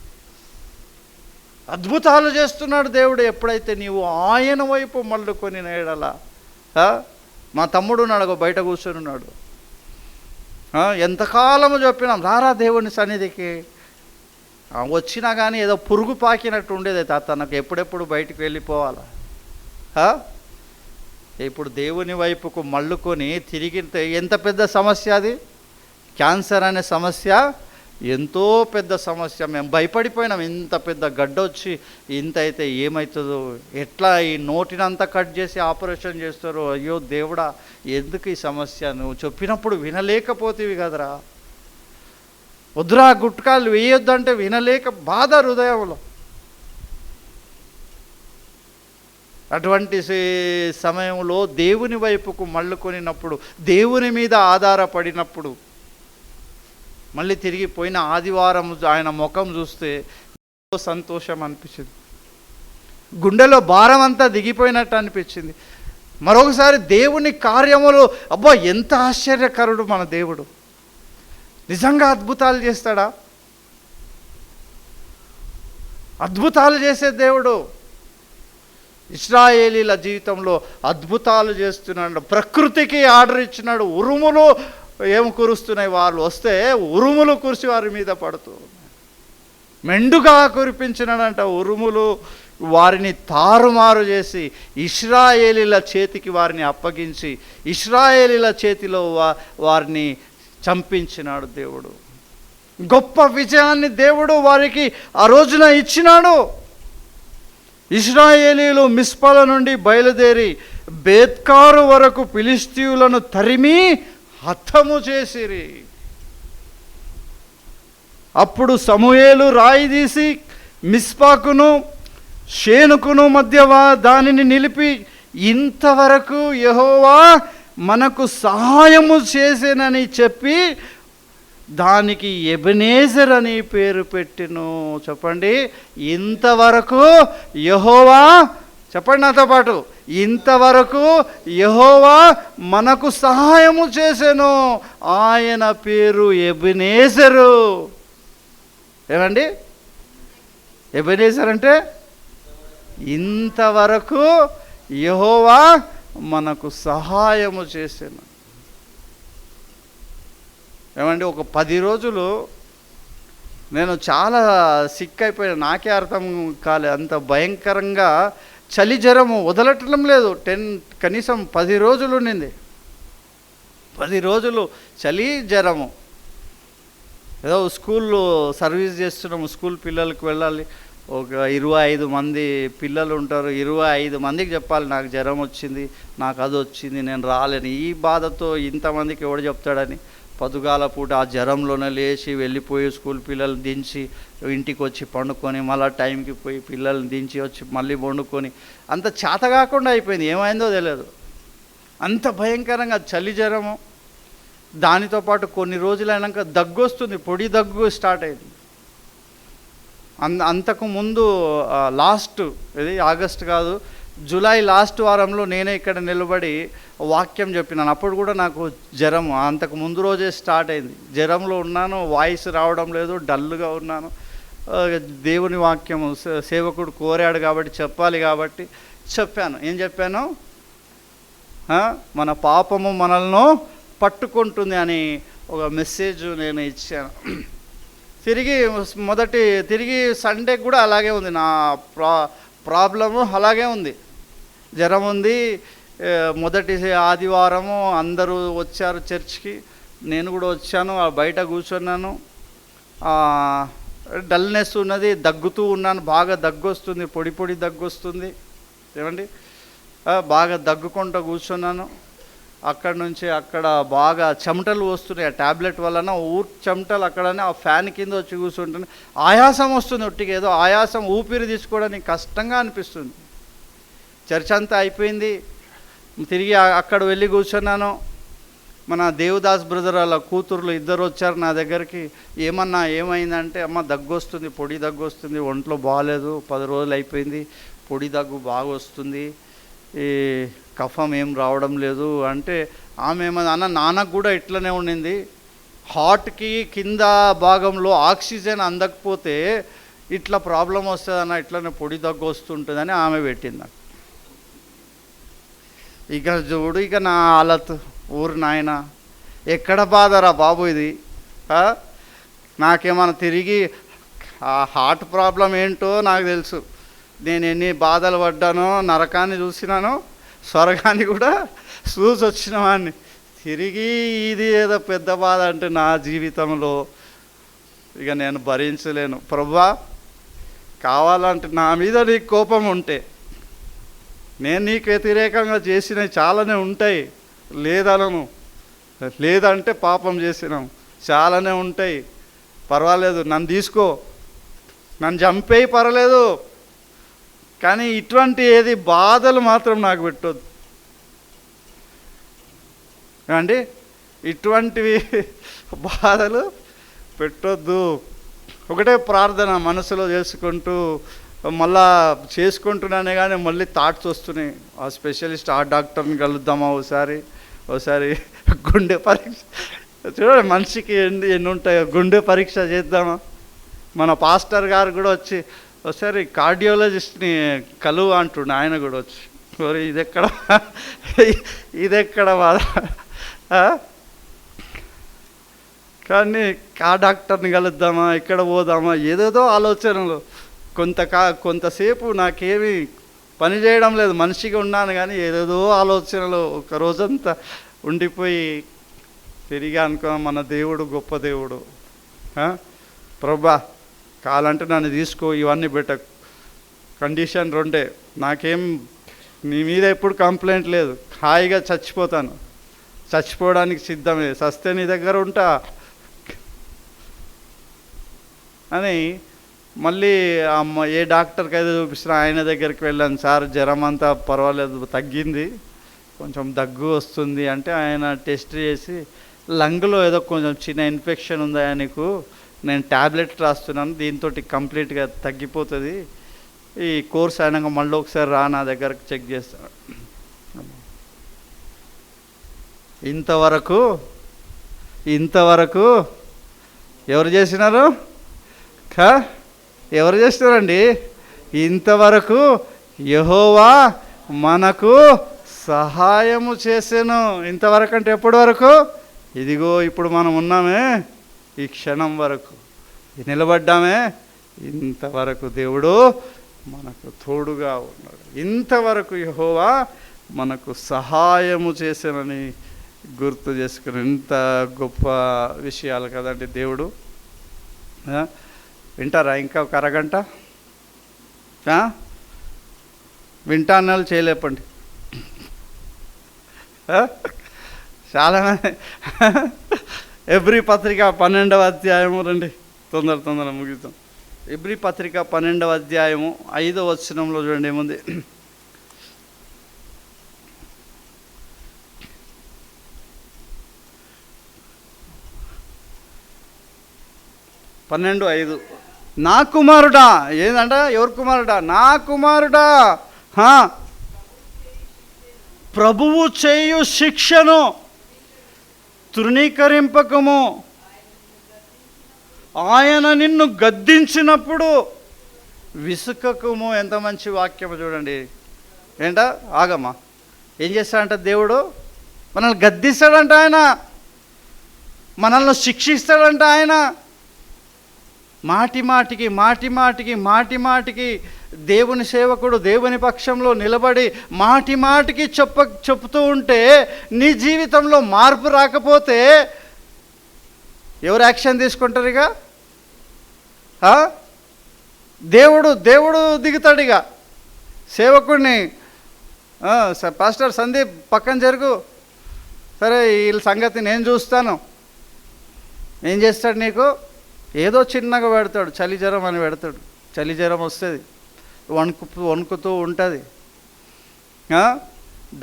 అద్భుతాలు చేస్తున్నాడు దేవుడు. ఎప్పుడైతే నీవు ఆయన వైపు మళ్ళుకొని నేడలా. మా తమ్ముడు ఉన్నాడు, బయట కూర్చొని ఉన్నాడు. ఎంతకాలము చెప్పినాం రారా దేవుని సన్నిధికి, వచ్చినా కానీ ఏదో పురుగు పాకినట్టు ఉండేది తనకు, ఎప్పుడెప్పుడు బయటికి వెళ్ళిపోవాలా. ఇప్పుడు దేవుని వైపుకు మళ్ళుకొని తిరిగి, ఎంత పెద్ద సమస్య అది, క్యాన్సర్ అనే సమస్య ఎంతో పెద్ద సమస్య. మేము భయపడిపోయినాం, ఇంత పెద్ద గడ్డ వచ్చి ఇంత అయితే ఏమవుతుందో, ఎట్లా ఈ నోటినంతా కట్ చేసి ఆపరేషన్ చేస్తారో, అయ్యో దేవుడా ఎందుకు ఈ సమస్య, నువ్వు చెప్పినప్పుడు వినలేకపోతేవి కదరా, వద్దురా గుట్కాలు వేయొద్దంటే వినలేక బాధ హృదయంలో. అటువంటి సమయంలో దేవుని వైపుకు మళ్ళుకొనినప్పుడు, దేవుని మీద ఆధారపడినప్పుడు, మళ్ళీ తిరిగి పోయిన ఆదివారం ఆయన ముఖం చూస్తే సంతోషం అనిపించింది, గుండెలో భారం అంతా దిగిపోయినట్టు అనిపించింది. మరొకసారి దేవుని కార్యములు, అబ్బా ఎంత ఆశ్చర్యకరుడు మన దేవుడు, నిజంగా అద్భుతాలు చేస్తాడా, అద్భుతాలు చేసే దేవుడు. ఇశ్రాయేలీల జీవితంలో అద్భుతాలు చేస్తున్నాడు. ప్రకృతికి ఆర్డర్ ఇచ్చినాడు, ఉరుములు ఏమి కురుస్తున్నాయి, వాళ్ళు వస్తే ఉరుములు కురిసి వారి మీద పడుతూ మెండుగా కురిపించినాడంట. ఉరుములు వారిని తారుమారు చేసి ఇశ్రాయేలీల చేతికి వారిని అప్పగించి ఇశ్రాయేలీల చేతిలో వారిని చంపించినాడు దేవుడు. గొప్ప విజయాన్ని దేవుడు వారికి ఆ రోజున ఇచ్చినాడు. ఇశ్రాయేలీలు మిస్పాల నుండి బయలుదేరి బేత్కారు వరకు ఫిలిష్తీయులను తరిమి హతము చేసిరి. అప్పుడు సమూయేలు రాయి తీసి మిస్పాకును షేనుకును మధ్య దానిని నిలిపి, ఇంతవరకు యెహోవా మనకు సహాయము చేసేనని చెప్పి దానికి ఎబెనేజర్ అని పేరు పెట్టెను. చెప్పండి, ఇంతవరకు యెహోవా, చెప్పండి నాతో పాటు, ఇంతవరకు యెహోవా మనకు సహాయము చేసెను, ఆయన పేరు ఎబెనేజరు. ఏమండి ఎబెనేజర్ అంటే? ఇంతవరకు యెహోవా మనకు సహాయము చేసెను. ఏమండి, ఒక 10 రోజులు నేను చాలా సిక్ అయిపోయాను, నాకే అర్థం కాలేదు, అంత భయంకరంగా చలి జ్వరము వదలటం లేదు. కనీసం 10 రోజులు ఉండింది, 10 రోజులు చలి జ్వరము. ఏదో స్కూల్లో సర్వీస్ చేస్తున్నాము, స్కూల్ పిల్లలకు వెళ్ళాలి, ఒక 25 మంది పిల్లలు ఉంటారు, 25 మందికి చెప్పాలి నాకు జ్వరం వచ్చింది, నాకు అది వచ్చింది, నేను రాలేను. ఈ బాధతో ఇంతమందికి ఎవడు చెప్తాడని పొద్దుగాల పూట ఆ జ్వరంలోనే లేచి వెళ్ళిపోయి స్కూల్ పిల్లల్ని దించి ఇంటికి వచ్చి పండుకొని మళ్ళీ టైంకి పోయి పిల్లల్ని దించి వచ్చి మళ్ళీ వండుకొని అంత చేత కాకుండా అయిపోయింది. ఏమైందో తెలియదు, అంత భయంకరంగా చలి జ్వరము. దానితో పాటు కొన్ని రోజులైనాక దగ్గు వస్తుంది, పొడి దగ్గు స్టార్ట్ అయింది. అంతకు ముందు లాస్ట్, ఇది ఆగస్ట్ కాదు, జూలై లాస్ట్ వారంలో నేనే ఇక్కడ నిలబడి వాక్యం చెప్పినాను. అప్పుడు కూడా నాకు జ్వరం అంతకు ముందు రోజే స్టార్ట్ అయింది. జ్వరంలో ఉన్నాను, వాయిస్ రావడం లేదు, డల్గా ఉన్నాను. దేవుని వాక్యము సేవకుడు కోరాడు కాబట్టి చెప్పాలి కాబట్టి చెప్పాను. ఏం చెప్పాను? మన పాపము మనల్ని పట్టుకుంటుంది అని ఒక మెసేజ్ నేను ఇచ్చాను. తిరిగి సండే కూడా అలాగే ఉంది, నా ప్రాబ్లము అలాగే ఉంది, జ్వరం ఉంది. మొదటి ఆదివారము అందరూ వచ్చారు చర్చ్కి, నేను కూడా వచ్చాను, బయట కూర్చున్నాను, డల్నెస్ ఉన్నది, దగ్గుతూ ఉన్నాను, బాగా దగ్గు వస్తుంది, పొడి పొడి దగ్గు వస్తుంది. ఏమండి, బాగా దగ్గుకుంటూ కూర్చున్నాను. అక్కడి నుంచి అక్కడ బాగా చెమటలు వస్తున్నాయి, ఆ ట్యాబ్లెట్ వలన చెమటలు అక్కడనే ఆ ఫ్యాన్ కింద వచ్చి కూర్చుంటుంది. ఆయాసం వస్తుంది, ఒట్టిగా ఏదో ఆయాసం, ఊపిరి తీసుకోవడానికి కష్టంగా అనిపిస్తుంది. చర్చ్ అంతా అయిపోయింది, తిరిగి అక్కడ వెళ్ళి కూర్చున్నాను. మన దేవదాస్ బ్రదర్ వాళ్ళ కూతుర్లు 2 వచ్చారు నా దగ్గరికి. ఏమైందంటే, అమ్మ దగ్గు వస్తుంది, పొడి దగ్గు వస్తుంది, ఒంట్లో బాగాలేదు, 10 రోజులు అయిపోయింది, పొడి దగ్గు బాగా వస్తుంది, ఈ కఫం ఏం రావడం లేదు అంటే, ఆమె ఏమన్నా నాన్నకు కూడా ఇట్లనే ఉండింది, హార్ట్కి కింద భాగంలో ఆక్సిజన్ అందకపోతే ఇట్లా ప్రాబ్లం వస్తుందన్న, ఇట్లనే పొడి దగ్గు వస్తుంటుందని ఆమె పెట్టింది నాకు. ఇక చూడు ఇక నా హాలత్, ఊరు నాయన ఎక్కడ బాధరా బాబు ఇది. నాకేమన్నా తిరిగి ఆ హార్ట్ ప్రాబ్లం ఏంటో నాకు తెలుసు. నేను ఎన్ని బాధలు పడ్డానో, నరకాన్ని చూసినానో, స్వర్గాన్ని కూడా చూసి వచ్చిన వాడిని. తిరిగి ఇది ఏదో పెద్ద బాధ అంటే నా జీవితంలో ఇక నేను భరించలేను. ప్రభువా, కావాలంటే నా మీద నీకు కోపం ఉంటే, నేను నీకు వ్యతిరేకంగా చేసినవి చాలానే ఉంటాయి, లేదనను, లేదంటే పాపం చేసినాం చాలానే ఉంటాయి, పర్వాలేదు, నన్ను తీసుకో, నన్ను చంపేయి, పర్వాలేదు, కానీ ఇటువంటి ఏది బాధలు మాత్రం నాకు పెట్టొద్దు అండి. ఇటువంటివి బాధలు పెట్టొద్దు. ఒకటే ప్రార్థన మనసులో చేసుకుంటూ మళ్ళా చేసుకుంటున్నానే కానీ మళ్ళీ థాట్స్ వస్తున్నాయి. ఆ స్పెషలిస్ట్, ఆ డాక్టర్ని కలుద్దామా, ఒకసారి గుండె పరీక్ష, చూడండి మనిషికి ఎన్ని ఉంటాయో, గుండె పరీక్ష చేద్దామా. మన పాస్టర్ గారు కూడా వచ్చి ఒకసారి కార్డియాలజిస్ట్ని కలువు అంటుండే, ఆయన కూడా వచ్చి, ఇదెక్కడ బాధ. కానీ ఆ డాక్టర్ని కలుద్దామా, ఇక్కడ పోదామా, ఏదేదో ఆలోచనలు. కొంతసేపు నాకేమీ పని చేయడం లేదు, మనిషిగా ఉన్నాను కానీ ఏదేదో ఆలోచనలు ఒక రోజంతా ఉండిపోయి తిరిగి అనుకో, మన దేవుడు గొప్ప దేవుడు. ప్రభా, కావాలంటే నన్ను తీసుకో, ఇవన్నీ బెటర్. కండిషన్ రెండే, నాకేం నీ మీద ఎప్పుడు కంప్లైంట్ లేదు, హాయిగా చచ్చిపోతాను, చచ్చిపోవడానికి సిద్ధమే, చస్తే నీ దగ్గర ఉంటా అని. మళ్ళీ ఏ డాక్టర్కి అయితే చూపిస్తున్నా ఆయన దగ్గరికి వెళ్ళాను. సార్, జ్వరం అంతా పర్వాలేదు, తగ్గింది, కొంచెం దగ్గు వస్తుంది అంటే ఆయన టెస్ట్ చేసి, లంగ్లో ఏదో కొంచెం చిన్న ఇన్ఫెక్షన్ ఉందా నీకు, నేను ట్యాబ్లెట్ రాస్తున్నాను, దీంతో కంప్లీట్గా తగ్గిపోతుంది, ఈ కోర్స్ అయినాక మళ్ళీ ఒకసారి రా నా దగ్గరకు చెక్ చేస్తాను. ఇంతవరకు ఎవరు చేసినారు? ఎవరు చేస్తున్నారండి? ఇంతవరకు యెహోవా మనకు సహాయము చేసెను. ఇంతవరకు అంటే ఎప్పటి వరకు? ఇదిగో ఇప్పుడు మనం ఉన్నామే, ఈ క్షణం వరకు నిలబడ్డామే, ఇంతవరకు దేవుడు మనకు తోడుగా ఉన్నాడు. ఇంతవరకు యెహోవా మనకు సహాయము చేసెనని గుర్తు చేసుకుని, ఇంత గొప్ప విషయాలు కదండి దేవుడు. వింటారా ఇంకా ఒక అరగంట? వింటాన్నాళ్ళు చేయలేపండి. చాలామంది ఎబ్రీ పత్రిక 12వ అధ్యాయము రండి, తొందర ముగిద్దాం. ఎబ్రీ పత్రిక 12వ అధ్యాయము 5వ వచనంలో చూడండి ఏముంది. 12:5 నా కుమారుడా, ఏందంట, ఎవరు కుమారుడా? నా కుమారుడా, ప్రభువు చేయు శిక్షను తృణీకరింపకము, ఆయన నిన్ను గద్దించినప్పుడు విసుకకుము. ఎంత మంచి వాక్యము చూడండి. ఏంట, ఆగమ్మా, ఏం చేస్తాడంట దేవుడు? మనల్ని గద్దిస్తాడంట ఆయన, మనల్ని శిక్షిస్తాడంట ఆయన. మాటి మాటికి దేవుని సేవకుడు దేవుని పక్షంలో నిలబడి మాటికి చెప్తూ ఉంటే నీ జీవితంలో మార్పు రాకపోతే ఎవరు యాక్షన్ తీసుకుంటారు? ఇక దేవుడు దిగుతాడు. ఇక సేవకుడిని, పాస్టర్ సందీప్ పక్కన జరుగు, సరే వీళ్ళ సంగతి నేను చూస్తాను. ఏం చేస్తాడు? నీకు ఏదో చిన్నగా పెడతాడు, చలి జ్వరం అని పెడతాడు. చలి జ్వరం వస్తుంది, వణుకుతూ ఉంటుంది.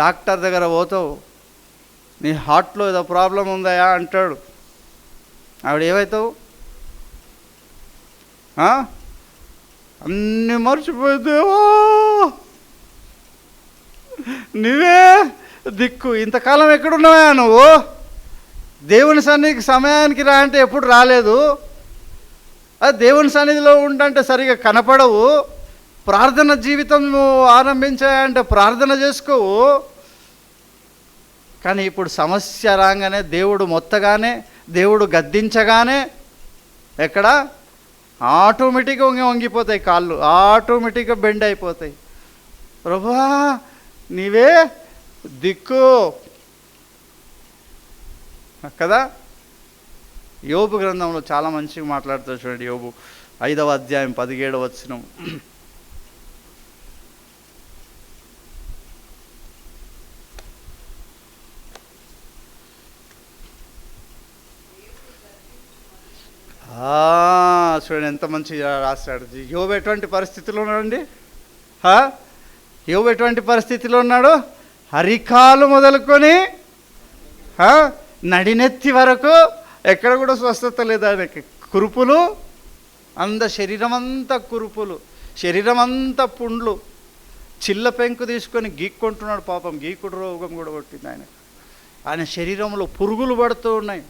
డాక్టర్ దగ్గర పోతావు, నీ హార్ట్లో ఏదో ప్రాబ్లం ఉందా అంటాడు. ఆవిడ ఏమవుతావు? అన్నీ మర్చిపోతావా, నువ్వే దిక్కు. ఇంతకాలం ఎక్కడున్నావా నువ్వు? దేవుని సన్నిధికి సమయానికి రా అంటే ఎప్పుడు రాలేదు. అది దేవుని సన్నిధిలో ఉండంటే సరిగా కనపడవు, ప్రార్థన జీవితం ఆరంభించాయంటే ప్రార్థన చేసుకోవు. కానీ ఇప్పుడు సమస్య రాగానే, దేవుడు మొత్తగానే, దేవుడు గద్దించగానే ఎక్కడ ఆటోమేటిక్గా వంగిపోతాయి కాళ్ళు, ఆటోమేటిక్గా బెండ్ అయిపోతాయి. ప్రభువా నీవే దిక్కు కదా. యోబు గ్రంథంలో చాలా మంచిగా మాట్లాడుతారు చూడండి. యోబు 5వ అధ్యాయం 17వ వచనం. చూడండి ఎంత మంచిగా రాస్తాడు. యోబు ఎటువంటి పరిస్థితిలో ఉన్నాడండి? యోబు ఎటువంటి పరిస్థితిలో ఉన్నాడు? అరికాలు మొదలుకొని నడినెత్తి వరకు ఎక్కడ కూడా స్వస్థత లేదు ఆయనకి. కురుపులు, శరీరం అంతా కురుపులు, శరీరం అంతా పుండ్లు, చిల్ల పెంకు తీసుకొని గీక్కుంటున్నాడు. పాపం గీకుడు రోగం కూడా కొట్టింది ఆయన శరీరంలో పురుగులు పడుతూ ఉన్నాయి.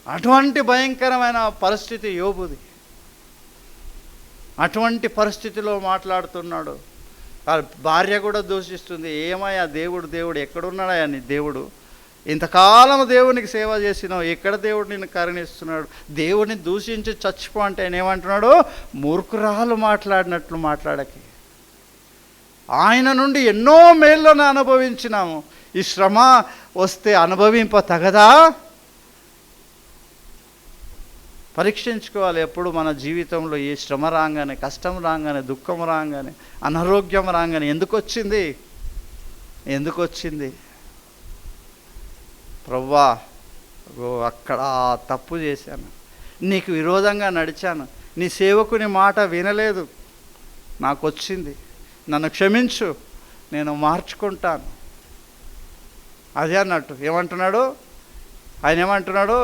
అటువంటి భయంకరమైన పరిస్థితి యోబుది. అటువంటి పరిస్థితిలో మాట్లాడుతున్నాడు. భార్య కూడా దూషిస్తుంది, ఏమయ్యా దేవుడు ఎక్కడున్నాడయ్యా నీ దేవుడు? ఇంతకాలం దేవునికి సేవ చేసినావు, ఎక్కడ దేవుడు నిన్ను కరుణిస్తున్నాడు? దేవుడిని దూషించి చచ్చిపో అంటే ఆయన ఏమంటున్నాడు? మూర్ఖురాలు మాట్లాడినట్లు మాట్లాడకి. ఆయన నుండి ఎన్నో మేళ్ళను అనుభవించినాము, ఈ శ్రమ వస్తే అనుభవింప తగదా? పరీక్షించుకోవాలి ఎప్పుడు మన జీవితంలో. ఈ శ్రమ రాగానే, కష్టం రాగానే, దుఃఖం రాగానే, అనారోగ్యం రాగానే ఎందుకు వచ్చింది? ప్రభువా అక్కడ తప్పు చేశాను, నీకు విరోధంగా నడిచాను, నీ సేవకుని మాట వినలేదు, నాకు వచ్చింది, నన్ను క్షమించు, నేను మార్చుకుంటాను. అదే అన్నట్టు ఏమంటున్నాడు ఆయన? ఏమంటున్నాడు?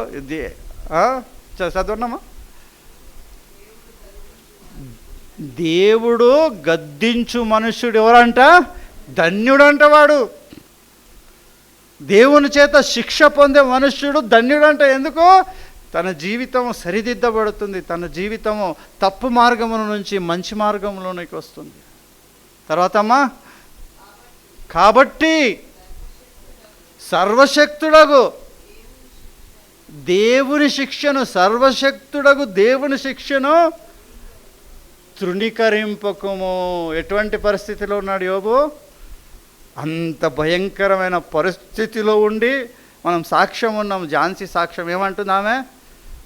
చదువున్నామా? దేవుడు గద్దించు మనుష్యుడు ఎవరంట? ధన్యుడంట వాడు. దేవుని చేత శిక్ష పొందే మనుష్యుడు ధన్యుడంట. ఎందుకు? తన జీవితం సరిదిద్దబడుతుంది, తన జీవితము తప్పు మార్గముల నుంచి మంచి మార్గంలోనికి వస్తుంది. తర్వాత అమ్మా, కాబట్టి సర్వశక్తుడగు దేవుని శిక్షను, సర్వశక్తుడగు దేవుని శిక్షను తృణీకరింపకము. ఎటువంటి పరిస్థితిలో ఉన్నాడు యోబు? అంత భయంకరమైన పరిస్థితిలో ఉండి మనం సాక్ష్యం ఉన్నాం. ఝాన్సీ సాక్ష్యం ఏమంటుంది ఆమె?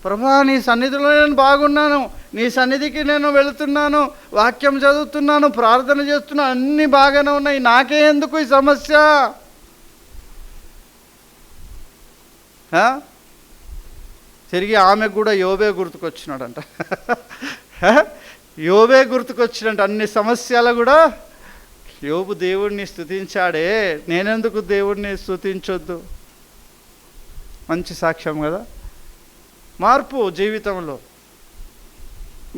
ప్రభా నీ సన్నిధిలో నేను బాగున్నాను, నీ సన్నిధికి నేను వెళుతున్నాను, వాక్యం చదువుతున్నాను, ప్రార్థన చేస్తున్నాను, అన్నీ బాగానే ఉన్నాయి, నాకే ఎందుకు ఈ సమస్య? తిరిగి ఆమెకు కూడా యోబే గుర్తుకొచ్చినాడంట. యోబే గుర్తుకొచ్చినట్టు అన్ని సమస్యలు కూడా యోబు దేవుడిని స్తుతించాడే, నేనెందుకు దేవుడిని స్తుతించొద్దు? మంచి సాక్ష్యం కదా. మార్పు జీవితంలో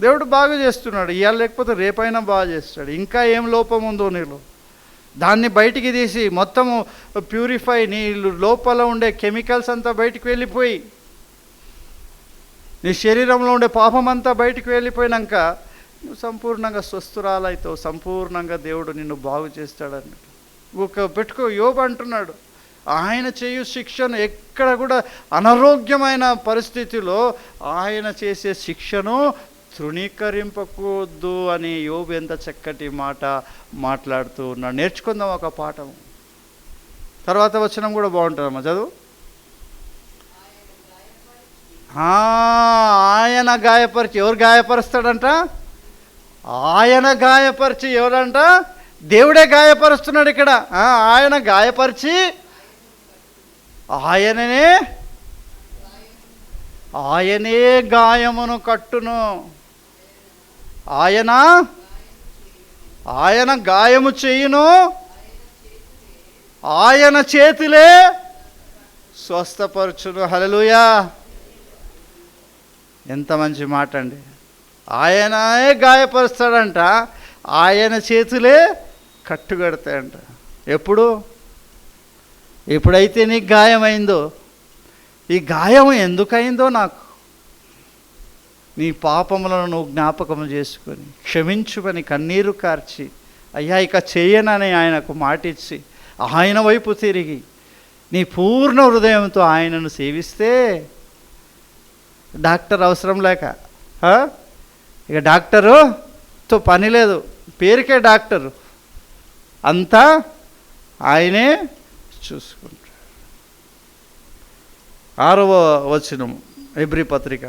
దేవుడు బాగా చేస్తున్నాడు. ఇవాళ లేకపోతే రేపైనా బాగా చేస్తాడు. ఇంకా ఏం లోపం ఉందో నీలో దాన్ని బయటికి తీసి మొత్తము ప్యూరిఫై, నీ లోపల ఉండే కెమికల్స్ అంతా బయటికి వెళ్ళిపోయి, నీ శరీరంలో ఉండే పాపం అంతా బయటికి వెళ్ళిపోయినాక నువ్వు సంపూర్ణంగా స్వస్థురాలైతావు, సంపూర్ణంగా దేవుడు నిన్ను బాగు చేస్తాడన్నట్టు పెట్టుకో. యోబు అంటున్నాడు, ఆయన చేయు శిక్షను ఎక్కడ కూడా అనారోగ్యమైన పరిస్థితిలో ఆయన చేసే శిక్షను తృణీకరింపకూడదు అని యోబు ఎంత చక్కటి మాట మాట్లాడుతూ ఉన్నాడు. నేర్చుకుందాం ఒక పాఠం. తర్వాత వచనం కూడా బాగుంటుందమ్మా, చదువు. ఆయన గాయపరిచి, ఎవరు గాయపరుస్తాడంట? ఆయన గాయపరిచి ఎవరంట? దేవుడే గాయపరుస్తున్నాడు ఇక్కడ. ఆయన గాయపరిచి ఆయనే గాయమును కట్టును. ఆయన గాయము చేయును, ఆయన చేతులే స్వస్థపరచును. హల్లెలూయా! ఎంత మంచి మాట అండి. ఆయనే గాయపరుస్తాడంట, ఆయన చేతులే కట్టుగడతాయంట. ఎప్పుడైతే నీకు గాయమైందో, ఈ గాయం ఎందుకైందో నాకు నీ పాపములను నువ్వు జ్ఞాపకం చేసుకొని క్షమించుమని కన్నీరు కార్చి, అయ్యా ఇక చేయనని ఆయనకు మాటిచ్చి ఆయన వైపు తిరిగి నీ పూర్ణ హృదయంతో ఆయనను సేవిస్తే డాక్టర్ అవసరం లేక, ఇక డాక్టరుతో పని లేదు, పేరుకే డాక్టరు, అంతా ఆయనే చూసుకుంటాడు. 6వ వచనం హెబ్రీ పత్రిక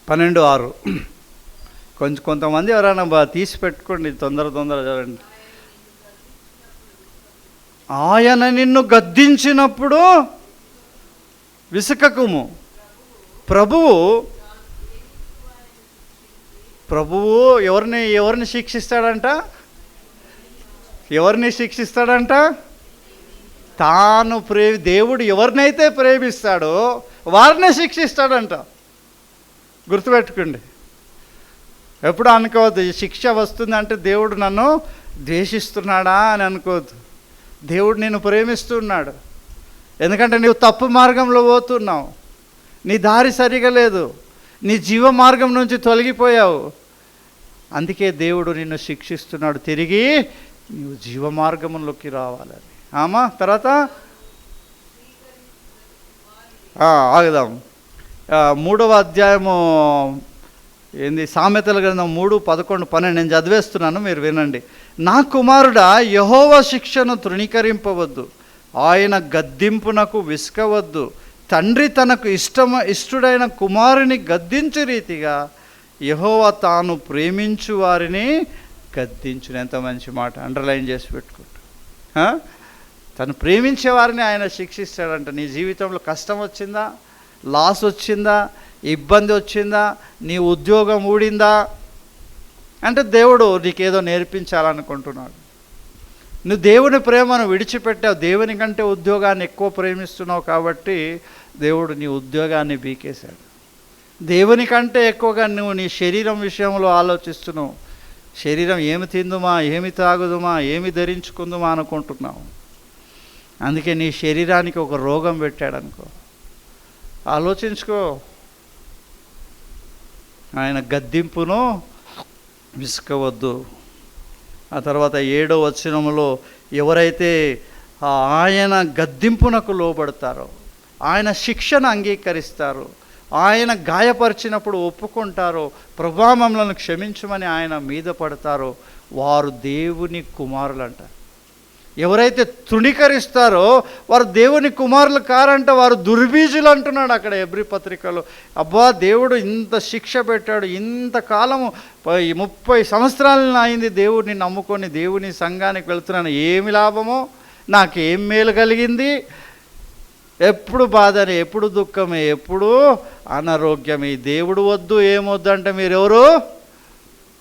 12:6. కొంతమంది ఎవరైనా తీసి పెట్టుకోండి, తొందర చదవండి. ఆయన నిన్ను గద్దించినప్పుడు విసుకకుము. ప్రభువు ఎవరిని శిక్షిస్తాడంట? తాను దేవుడు ఎవరినైతే ప్రేమిస్తాడో వారినే శిక్షిస్తాడంట. గుర్తుపెట్టుకోండి. ఎప్పుడు అనుకోవద్దు శిక్ష వస్తుందంటే దేవుడు నన్ను ద్వేషిస్తున్నాడా అని అనుకోవద్దు. దేవుడు నిన్ను ప్రేమిస్తున్నాడు. ఎందుకంటే నీవు తప్పు మార్గంలో పోతున్నావు, నీ దారి సరిగా లేదు, నీ జీవ మార్గం నుంచి తొలగిపోయావు. అందుకే దేవుడు నిన్ను శిక్షిస్తున్నాడు, తిరిగి నీవు జీవ మార్గంలోకి రావాలని. తర్వాత ఆగుదాం. 3వ అధ్యాయము సామెతల గ్రంథం 3, 11, 12 నేను చదివేస్తున్నాను, మీరు వినండి. నా కుమారుడా, యెహోవా శిక్షను తృణీకరింపవద్దు, ఆయన గద్దింపునకు విసుకవద్దు. తండ్రి తనకు ఇష్టుడైన కుమారుని గద్దించు రీతిగా యెహోవా తాను ప్రేమించు వారిని గద్దించును. ఎంత మంచి మాట, అండర్లైన్ చేసి పెట్టుకుంటా. తను ప్రేమించే వారిని ఆయన శిక్షిస్తాడంట. నీ జీవితంలో కష్టం వచ్చిందా, లాస్ వచ్చిందా, ఇబ్బంది వచ్చిందా, నీ ఉద్యోగం ఊడిందా అంటే దేవుడు నీకేదో నేర్పించాలనుకుంటున్నాడు. నువ్వు దేవుని ప్రేమను విడిచిపెట్టావు, దేవుని కంటే ఉద్యోగాన్ని ఎక్కువ ప్రేమిస్తున్నావు కాబట్టి దేవుడు నీ ఉద్యోగాన్ని బీకేశాడు. దేవుని కంటే ఎక్కువగా నువ్వు నీ శరీరం విషయంలో ఆలోచిస్తున్నావు. శరీరం ఏమి తిందుమా, ఏమి తాగుదుమా, ఏమి ధరించుకుందుమా అనుకుంటున్నావు. అందుకే నీ శరీరానికి ఒక రోగం పెట్టాడనుకో, ఆలోచించుకో. ఆయన గద్దింపును విసుకవద్దు. ఆ తర్వాత 7వ వచనంలో ఎవరైతే ఆయన గద్దింపునకు లోబడతారో, ఆయన శిక్షను అంగీకరిస్తారో, ఆయన గాయపరిచినప్పుడు ఒప్పుకుంటారో, ప్రభావములను క్షమించమని ఆయన మీద పడతారో వారు దేవుని కుమారులంట. ఎవరైతే తృణీకరిస్తారో వారు దేవుని కుమారులు కారంట, వారు దుర్బీజులు అంటున్నాడు అక్కడ హెబ్రీ పత్రికలో. అబ్బా, దేవుడు ఇంత శిక్ష పెట్టాడు, ఇంతకాలము 30 సంవత్సరాలను అయింది దేవుడిని నమ్ముకొని దేవుని సంఘానికి వెళ్తున్నాను, ఏమి లాభమో, నాకేం మేలు కలిగింది, ఎప్పుడు బాధనే, ఎప్పుడు దుఃఖమే, ఎప్పుడు అనారోగ్యమే, దేవుడు వద్దు ఏమొద్దు అంటే మీరెవరు?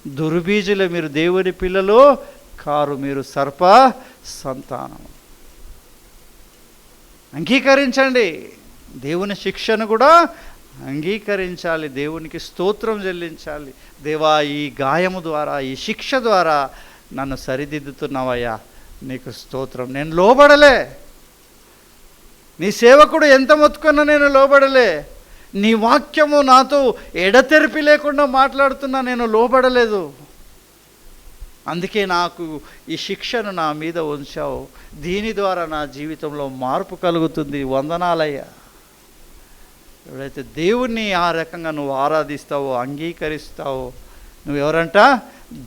దుర్బీజులే, మీరు దేవుని పిల్లలు కారు, మీరు సర్ప సంతానం. అంగీకరించండి, దేవుని శిక్షను కూడా అంగీకరించాలి, దేవునికి స్తోత్రం చెల్లించాలి. దేవా, ఈ గాయము ద్వారా, ఈ శిక్ష ద్వారా నన్ను సరిదిద్దుతున్నావయ్యా, నీకు స్తోత్రం. నేను లోబడలే, నీ సేవకుడు ఎంత మొత్తుకున్నా నేను లోబడలే, నీ వాక్యము నాతో ఎడతెరిపి లేకుండా మాట్లాడుతున్నా నేను లోబడలేదు. అందుకే నాకు ఈ శిక్షను నా మీద ఉంచావు, దీని ద్వారా నా జీవితంలో మార్పు కలుగుతుంది. వందనాలయ్యా. ఎవరైతే దేవుణ్ణి ఆ రకంగా నువ్వు ఆరాధిస్తావో, అంగీకరిస్తావో, నువ్వెవరంట?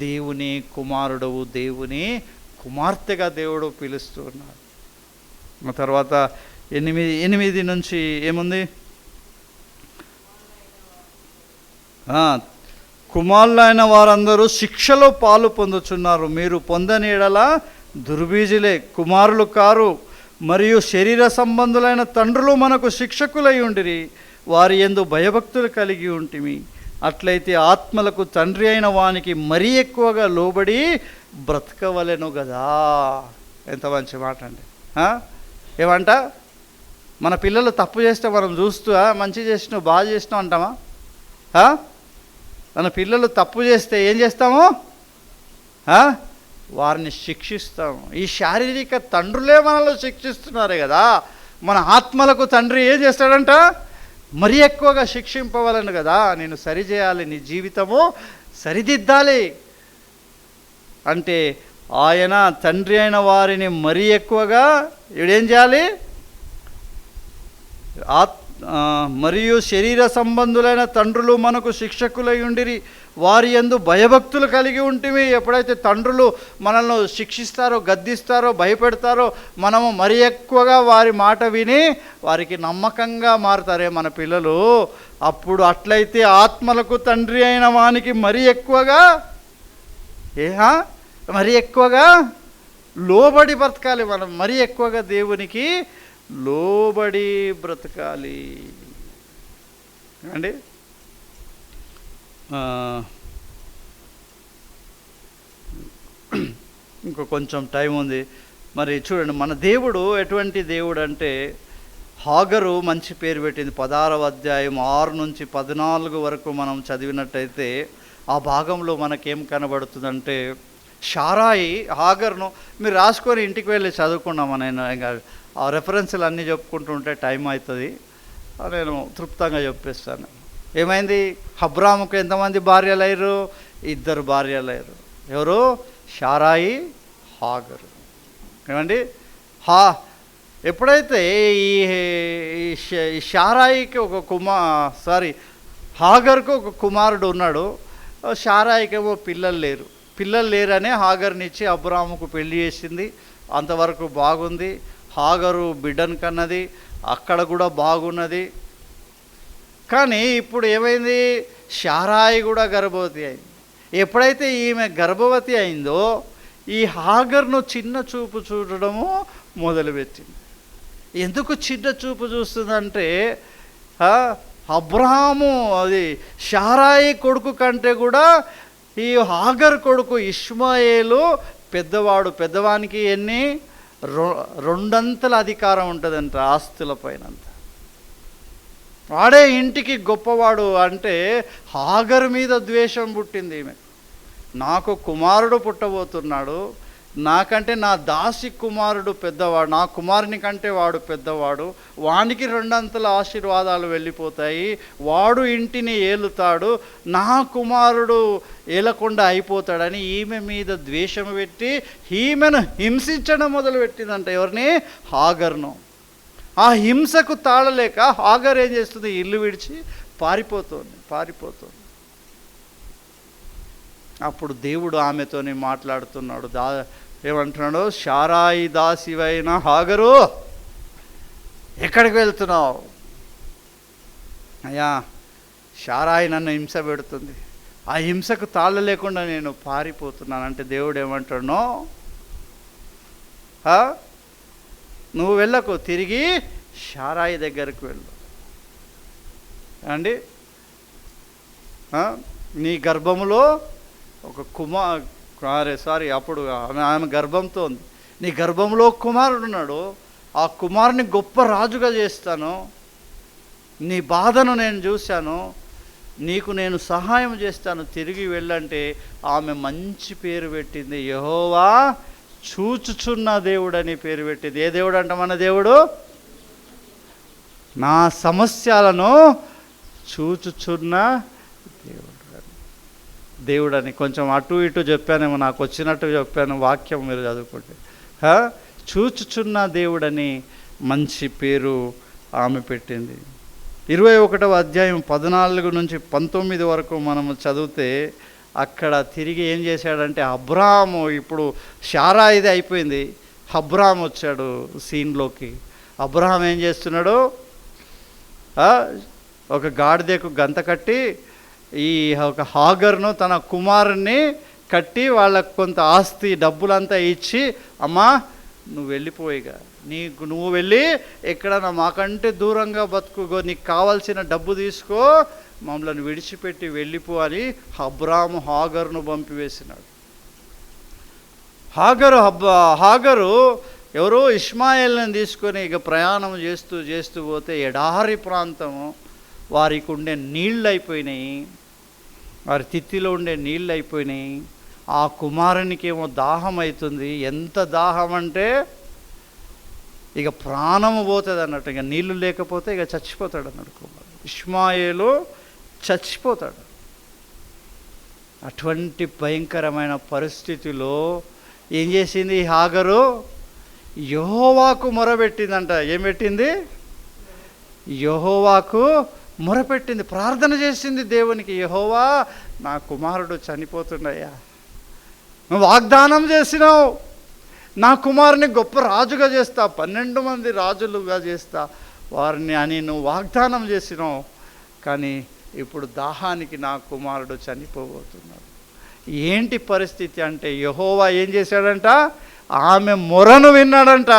దేవుని కుమారుడవు, దేవుని కుమార్తెగా దేవుడు పిలుస్తున్నాడు. ఆ తర్వాత 8 నుంచి ఏముంది? కుమారులైన వారందరూ శిక్షలో పాలు పొందుచున్నారు, మీరు పొందని ఎడల దుర్బీజులే, కుమారులు కారు. మరియు శరీర సంబంధులైన తండ్రులు మనకు శిక్షకులై ఉండిరి, వారి యందు భయభక్తులు కలిగి ఉంటిమి. అట్లయితే ఆత్మలకు తండ్రి అయిన వానికి మరీ ఎక్కువగా లోబడి బ్రతకవలెను కదా. ఎంత మంచి మాట అండి. ఏమంట? మన పిల్లలు తప్పు చేస్తే మనం చూస్తూ మంచి చేసినావు, బాగా చేసినావు అంటామా? మన పిల్లలు తప్పు చేస్తే ఏం చేస్తాము? వారిని శిక్షిస్తాము. ఈ శారీరక తండ్రులే మనల్ని శిక్షిస్తున్నారు కదా, మన ఆత్మలకు తండ్రి ఏం చేస్తాడంట? మరి ఎక్కువగా శిక్షింపవలను కదా, నేను సరిచేయాలి, నీ జీవితము సరిదిద్దాలి అంటే ఆయన తండ్రి అయిన వారిని మరీ ఎక్కువగా ఏం చేయాలి? మరియు శరీర సంబంధులైన తండ్రులు మనకు శిక్షకులై ఉండిరి, వారి యందు భయభక్తులు కలిగి ఉంటిమి. ఎప్పుడైతే తండ్రులు మనల్ని శిక్షిస్తారో, గద్దిస్తారో, భయపెడతారో, మనము మరి ఎక్కువగా వారి మాట విని వారికి నమ్మకంగా మారుతారే మన పిల్లలు. అప్పుడు అట్లయితే ఆత్మలకు తండ్రి అయిన వానికి మరి ఎక్కువగా మరి ఎక్కువగా లోబడి బ్రతకాలి. మనం మరి ఎక్కువగా దేవునికి లోబడి బ్రతకాలి అండి. ఇంకో కొంచెం టైం ఉంది. మరి చూడండి, మన దేవుడు ఎటువంటి దేవుడు అంటే, హాగరు మంచి పేరు పెట్టింది. 16వ అధ్యాయం 6 నుంచి 14 వరకు మనం చదివినట్టయితే ఆ భాగంలో మనకేం కనబడుతుందంటే, షారాయి హాగర్ను మీరు రాసుకొని ఇంటికి వెళ్ళి చదువుకున్నాము. నేను ఇంకా ఆ రెఫరెన్స్లు అన్నీ చెప్పుకుంటూ ఉంటే టైం అవుతుంది, నేను తృప్తంగా చెప్పేస్తాను. ఏమైంది? అబ్రాముకు ఎంతమంది భార్యలు అయ్యారు? 2 భార్యలు అయ్యారు. ఎవరు? షారాయి, హాగరు. ఏమండి? ఎప్పుడైతే ఈ షారాయికి హాగర్కు ఒక కుమారుడు ఉన్నాడు, షారాయికేమో పిల్లలు లేరనే హాగర్నిచ్చి అబ్రాముకు పెళ్లి చేసింది. అంతవరకు బాగుంది. హాగరు బిడ్డను కన్నది, అక్కడ కూడా బాగున్నది. కానీ ఇప్పుడు ఏమైంది? షారాయి కూడా గర్భవతి అయింది. ఎప్పుడైతే ఈమె గర్భవతి అయిందో ఈ హాగర్ను చిన్న చూపు చూడడము మొదలుపెట్టింది. ఎందుకు చిన్న చూపు చూస్తుందంటే, అబ్రహాము షారాయి కొడుకు కంటే కూడా ఈ హాగర్ కొడుకు ఇష్మాయేలు పెద్దవాడు. పెద్దవానికి 2 అధికారం ఉంటుందంట ఆస్తుల పైనంత. వాడే ఇంటికి గొప్పవాడు. అంటే హాగర్ మీద ద్వేషం పుట్టింది ఈమె. నాకు కుమారుడు పుట్టబోతున్నాడు, నాకంటే నా దాసి కుమారుడు పెద్దవాడు, నా కుమారుని కంటే వాడు పెద్దవాడు, వానికి 2 ఆశీర్వాదాలు వెళ్ళిపోతాయి, వాడు ఇంటిని ఏలుతాడు, నా కుమారుడు ఏలకుండా అయిపోతాడని ఈమె మీద ద్వేషం పెట్టి ఈమెను హింసించడం మొదలుపెట్టిందంట. ఎవరిని? హాగర్ను. ఆ హింసకు తాళలేక హాగర్ ఏం చేస్తుంది? ఇల్లు విడిచి పారిపోతుంది. అప్పుడు దేవుడు ఆమెతోని మాట్లాడుతున్నాడు. ఏమంటున్నాడు? షారాయి దాసివైన హాగరు, ఎక్కడికి వెళ్తున్నావు? అయ్యా, షారాయి నన్ను హింస పెడుతుంది, ఆ హింసకు తాళ లేకుండా నేను పారిపోతున్నాను అంటే దేవుడు ఏమంటాడో, నువ్వు వెళ్ళకు, తిరిగి షారాయి దగ్గరకు వెళ్ళు అండి. నీ గర్భములో ఒక అప్పుడు ఆమె గర్భంతో ఉంది. నీ గర్భంలో కుమారుడు ఉన్నాడు, ఆ కుమారుని గొప్ప రాజుగా చేస్తాను, నీ బాధను నేను చూశాను, నీకు నేను సహాయం చేస్తాను, తిరిగి వెళ్ళంటే ఆమె మంచి పేరు పెట్టింది. యెహోవా చూచుచున్న దేవుడు అని పేరు పెట్టింది. ఏ దేవుడు అంట? మన దేవుడు. నా సమస్యలను చూచుచున్న దేవుడు అని కొంచెం అటు ఇటు చెప్పానేమో, నాకు వచ్చినట్టు చెప్పాను. వాక్యం మీరు చదువుకుంటే చూచుచున్న దేవుడని మంచి పేరు ఆమె పెట్టింది. 21వ అధ్యాయం 14 నుంచి 19 వరకు మనము చదివితే అక్కడ తిరిగి ఏం చేశాడంటే, అబ్రాము, ఇప్పుడు షారాయిది అయిపోయింది, అబ్రాము వచ్చాడు సీన్లోకి. అబ్రాహం ఏం చేస్తున్నాడు? ఒక గాడిదకు గంత కట్టి ఈ ఒక హాగర్ను తన కుమారుని కట్టి వాళ్ళకు కొంత ఆస్తి డబ్బులంతా ఇచ్చి, అమ్మా నువ్వు వెళ్ళిపోయిగా, నువ్వు వెళ్ళి ఎక్కడన్నా మాకంటే దూరంగా బతుకుగో, నీకు కావాల్సిన డబ్బు తీసుకో, మమ్మల్ని విడిచిపెట్టి వెళ్ళిపో అని అబ్రాము హాగర్ను పంపివేసినాడు. హాగరు ఎవరో ఇష్మాయేల్ని తీసుకొని ఇక ప్రయాణం చేస్తూ పోతే ఎడారి ప్రాంతము, వారికి ఉండే నీళ్ళు అయిపోయినాయి, వారి తిత్తిలో ఉండే నీళ్ళు అయిపోయినాయి. ఆ కుమారునికి ఏమో దాహం అవుతుంది. ఎంత దాహం అంటే ఇక ప్రాణము పోతుంది అన్నట్టు. ఇక నీళ్లు లేకపోతే ఇక చచ్చిపోతాడు అన్నాడు కుమారుడు. ఇష్మాయేలు చచ్చిపోతాడు. అటువంటి భయంకరమైన పరిస్థితిలో ఏం చేసింది హాగరు? యెహోవాకు మొరపెట్టిందంట. ఏం పెట్టింది? యెహోవాకు మొరపెట్టింది, ప్రార్థన చేసింది దేవునికి. యెహోవా, నా కుమారుడు చనిపోతుండయ్యా, నువ్వు వాగ్దానం చేసినావు, నా కుమారుని గొప్ప రాజుగా చేస్తా, 12 మంది రాజులుగా చేస్తా వారిని అని నువ్వు వాగ్దానం చేసినావు. కానీ ఇప్పుడు దాహానికి నా కుమారుడు చనిపోబోతున్నాడు. ఏంటి పరిస్థితి అంటే, యెహోవా ఏం చేశాడంట? ఆమె మొరను విన్నాడంట.